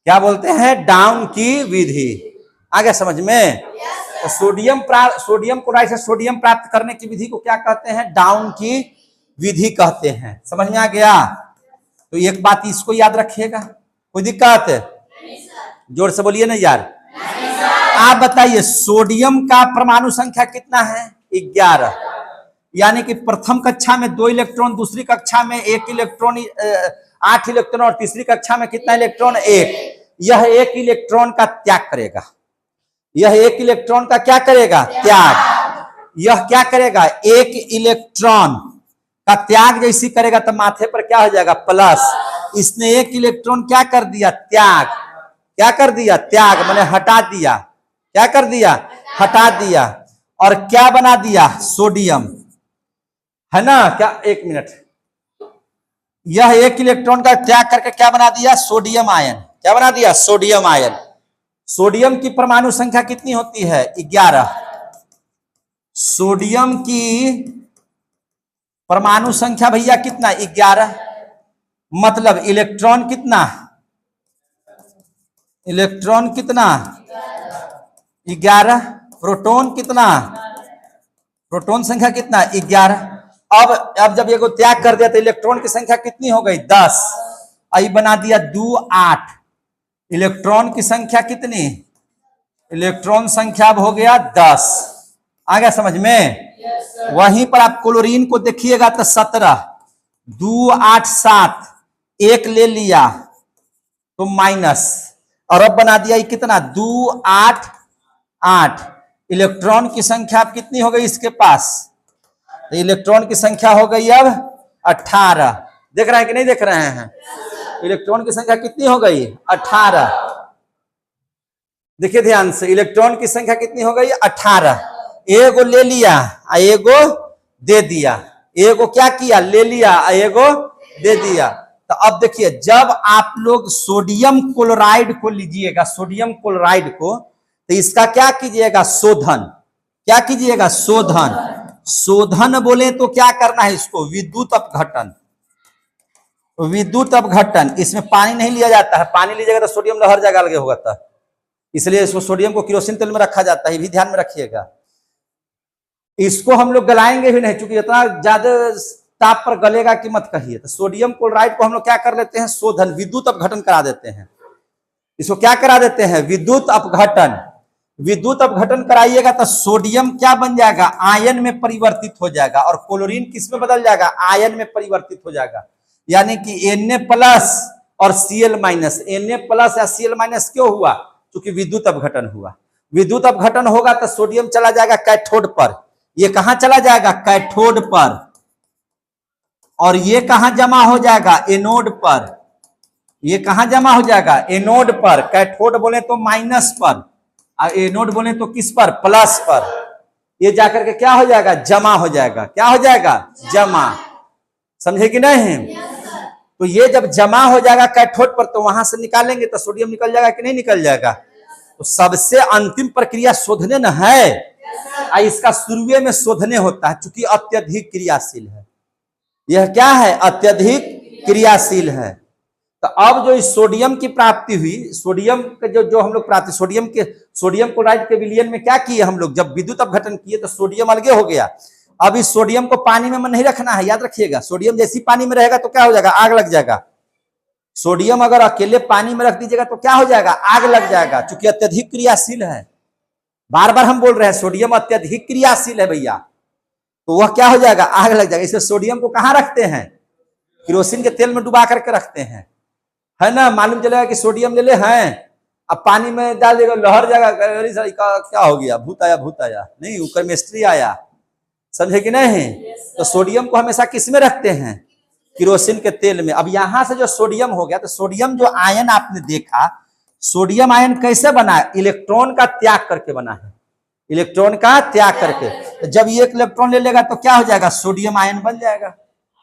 क्या बोलते हैं? डाउन की विधि। आ गया समझ में? तो सोडियम क्लोराइड से सोडियम प्राप्त करने की विधि को क्या कहते हैं? डाउन की विधि कहते हैं। समझ में आ गया? तो एक बात इसको याद रखिएगा। कोई दिक्कत? जोर से बोलिए ना यार। आप बताइए सोडियम का परमाणु संख्या कितना है? 11। यानी कि प्रथम कक्षा में 2 इलेक्ट्रॉन, दूसरी कक्षा में 1 इलेक्ट्रॉन, 8 इलेक्ट्रॉन, और तीसरी कक्षा में कितना इलेक्ट्रॉन? 1। यह 1 इलेक्ट्रॉन का त्याग करेगा। यह 1 इलेक्ट्रॉन का क्या करेगा? त्याग। यह क्या करेगा? 1 इलेक्ट्रॉन का त्याग जैसी करेगा तो माथे पर क्या हो जाएगा? प्लस। इसने 1 इलेक्ट्रॉन क्या कर दिया? त्याग। क्या कर दिया? त्याग माने हटा दिया। क्या कर दिया? हटा दिया। और क्या बना दिया? सोडियम, है ना। क्या? एक मिनट। यह 1 इलेक्ट्रॉन का त्याग करके क्या बना दिया? Sodium ion. क्या बना दिया? Sodium ion. सोडियम की परमाणु संख्या कितनी होती है? 11। सोडियम की परमाणु संख्या भैया कितना? 11। मतलब इलेक्ट्रॉन कितना? इलेक्ट्रॉन कितना? 11। प्रोटॉन कितना? प्रोटॉन संख्या कितना? 11। अब जब ये को त्याग कर दिया तो इलेक्ट्रॉन की संख्या कितनी हो गई? 10। आई बना दिया 2 8। इलेक्ट्रॉन की संख्या कितनी? इलेक्ट्रॉन संख्या अब हो गया 10। आ गया समझ में? वहीं पर आप क्लोरीन को देखिएगा तो 17। 2 8 7, 1 ले लिया तो माइनस, और अब बना दिया कितना? 2 8 8। इलेक्ट्रॉन की संख्या अब कितनी हो गई इसके पास? तो इलेक्ट्रॉन की संख्या हो गई अब 18। देख रहे हैं कि नहीं देख रहे हैं? इलेक्ट्रॉन की संख्या कितनी हो गई? 18। देखिए ध्यान से, इलेक्ट्रॉन की संख्या कितनी हो गई? 18। एगो ले लिया, एगो दे दिया। एगो क्या किया? ले लिया, एगो दे दिया। तो अब देखिए, जब आप लोग सोडियम क्लोराइड को लीजिएगा, सोडियम क्लोराइड को, तो इसका क्या कीजिएगा? शोधन। क्या कीजिएगा? शोधन। शोधन बोले तो क्या करना है इसको? विद्युत अपघटन। विद्युत अपघटन। इसमें पानी नहीं लिया जाता है। पानी लीजिएगा तो सोडियम लहर जाएगा, अलग होगा था। इसलिए इसको सोडियम को केरोसिन तेल में रखा जाता है, भी ध्यान में रखिएगा। इसको हम लोग गलाएंगे भी नहीं, क्योंकि इतना ज्यादा ताप पर गलेगा कि मत कहिए। तो सोडियम क्लोराइड को हम लोग क्या कर लेते हैं? शोधन, विद्युत अपघटन करा देते हैं। इसको क्या करा देते हैं? विद्युत अपघटन। विद्युत अपघटन कराइएगा तो सोडियम क्या बन जाएगा? आयन में परिवर्तित हो जाएगा। और क्लोरीन किस में बदल जाएगा? आयन में परिवर्तित हो जाएगा। यानी कि Na+ और Cl-। Na+ या Cl- क्यों हुआ? क्योंकि विद्युत अपघटन हुआ। विद्युत अपघटन होगा तो सोडियम चला जाएगा कैथोड पर। ये कहां चला जाएगा? कैथोड पर। और ये कहां जमा हो जाएगा? एनोड पर। ये कहां जमा हो जाएगा? एनोड पर। कैथोड बोले तो माइनस पर, और एनोड बोले तो किस पर? प्लस पर। ये जाकर के क्या हो जाएगा? जमा हो जाएगा। क्या हो जाएगा? जमा। समझे कि नहीं? तो ये जब जमा हो जाएगा कैथोड पर, तो वहां से निकालेंगे तो सोडियम निकल जाएगा कि नहीं निकल जाएगा? तो सबसे अंतिम प्रक्रिया शोधने न है। इसका शुरुए में शोधने होता है, चूंकि अत्यधिक क्रियाशील है। यह क्या है? अत्यधिक क्रियाशील है। तो अब जो इस सोडियम की प्राप्ति हुई, सोडियम के जो हम लोग प्राप्ति, सोडियम क्लोराइड के विलयन में क्या किए हम लोग? जब विद्युत अपघटन किए तो सोडियम अलगे हो गया। अब इस सोडियम को पानी में नहीं रखना है, याद रखिएगा। सोडियम जैसी पानी में रहेगा तो क्या हो जाएगा? आग लग जाएगा। सोडियम अगर अकेले पानी में रख दीजिएगा तो क्या हो जाएगा? आग लग जाएगा, क्योंकि अत्यधिक क्रियाशील है। बार बार हम बोल रहे हैं सोडियम अत्यधिक क्रियाशील है भैया। तो वह क्या हो जाएगा? आग लग जाएगा। इसलिए सोडियम को कहां रखते हैं? केरोसिन के तेल में डुबा करके रखते हैं, है ना। मालूम चलेगा कि सोडियम ले ले हैं, अब पानी में डाल देगा लहर जाएगा, अरे सर क्या हो गया, भूत आया नहीं, वो केमिस्ट्री आया, समझे कि नहीं। तो सोडियम को हमेशा किस में रखते हैं, किरोसिन के तेल में। अब यहां से जो सोडियम हो गया, तो सोडियम जो आयन आपने देखा, सोडियम आयन कैसे बना है, इलेक्ट्रॉन का त्याग करके बना है, इलेक्ट्रॉन का त्याग करके। तो जब ये एक इलेक्ट्रॉन ले लेगा तो क्या हो जाएगा, सोडियम आयन बन जाएगा,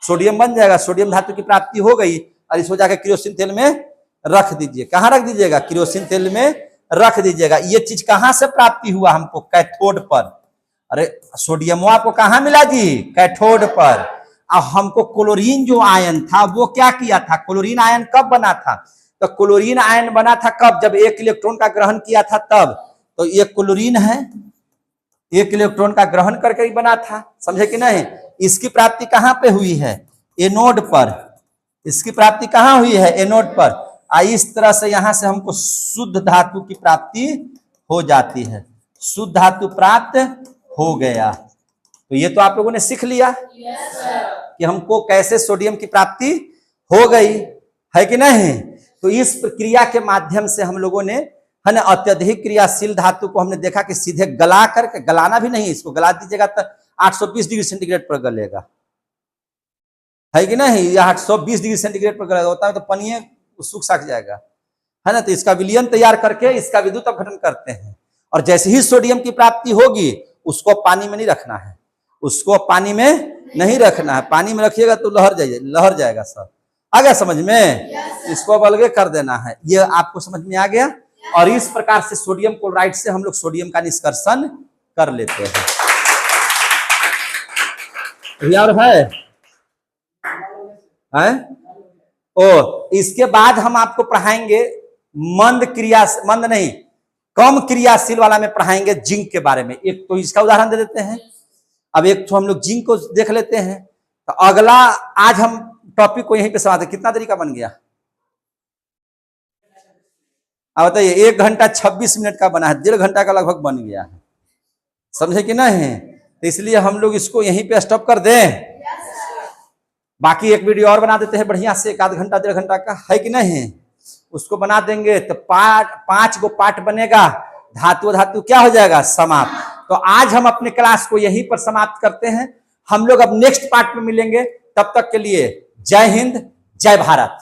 सोडियम बन जाएगा। सोडियम धातु की प्राप्ति हो गई और इसको जाकर किरोसिन तेल में रख दीजिए। कहाँ रख दीजिएगा, किरोसिन तेल में रख दीजिएगा। ये चीज कहां से प्राप्ति हुआ हमको, कैथोड पर। अरे सोडियम आपको कहां मिला जी, कैथोड पर। अब हमको क्लोरीन जो आयन था वो क्या किया था, क्लोरीन आयन कब बना था, तो क्लोरीन आयन बना था कब, जब एक इलेक्ट्रॉन का ग्रहण किया था तब। तो ये क्लोरीन है, एक इलेक्ट्रॉन का ग्रहण करके ही बना था, समझे कि नहीं। इसकी प्राप्ति कहां पे हुई है, एनोड पर, इसकी प्राप्ति कहां हुई है, एनोड पर। इस तरह से यहां से हमको शुद्ध धातु की प्राप्ति हो जाती है, शुद्ध धातु प्राप्त हो गया। तो ये तो आप लोगों ने सीख लिया कि हमको कैसे सोडियम की प्राप्ति हो गई है कि नहीं। तो इस प्रक्रिया के माध्यम से हम लोगों ने, है ना, अत्यधिक क्रियाशील धातु को हमने देखा कि सीधे गला करके, गलाना भी नहीं, इसको गला दीजिएगा तो 820 डिग्री सेंटीग्रेड पर गलेगा, है कि नहीं। यह 820 डिग्री सेंटीग्रेड पर गलेगा, होता है तो पनीय सूख साख जाएगा, है ना। तो इसका विलयन तैयार करके इसका विद्युत अपघटन करते हैं। और जैसे ही सोडियम की प्राप्ति होगी उसको पानी में नहीं रखना है, उसको पानी में नहीं रखना है, पानी में रखिएगा तो लहर जाएगा सब। आ गया समझ में, इसको अब अलग कर देना है। ये आपको समझ में आ गया। और इस प्रकार से सोडियम क्लोराइड से हम लोग सोडियम का निष्कर्षण कर लेते हैं। और है इसके बाद हम आपको पढ़ाएंगे मंद नहीं, कम क्रियाशील वाला में पढ़ाएंगे जिंक के बारे में। एक तो इसका उदाहरण दे देते हैं। अब एक तो हम लोग जिंक को देख लेते हैं। तो अगला आज हम टॉपिक को यहीं पे समाप्त। कितना देरी का बन गया, अब बताइए। 1 घंटा 26 मिनट का बना है, 1.5 घंटा का लगभग बन गया है, समझे कि नहीं। तो इसलिए हम लोग इसको यहीं पे स्टॉप कर दें। बाकी एक वीडियो और बना देते हैं बढ़िया से, 1 आध घंटा 1.5 घंटा का, है कि नहीं। उसको बना देंगे तो 5 गो पार्ट बनेगा, धातु क्या हो जाएगा, समाप्त। तो आज हम अपने क्लास को यहीं पर समाप्त करते हैं। हम लोग अब नेक्स्ट पार्ट में मिलेंगे। तब तक के लिए जय हिंद, जय भारत।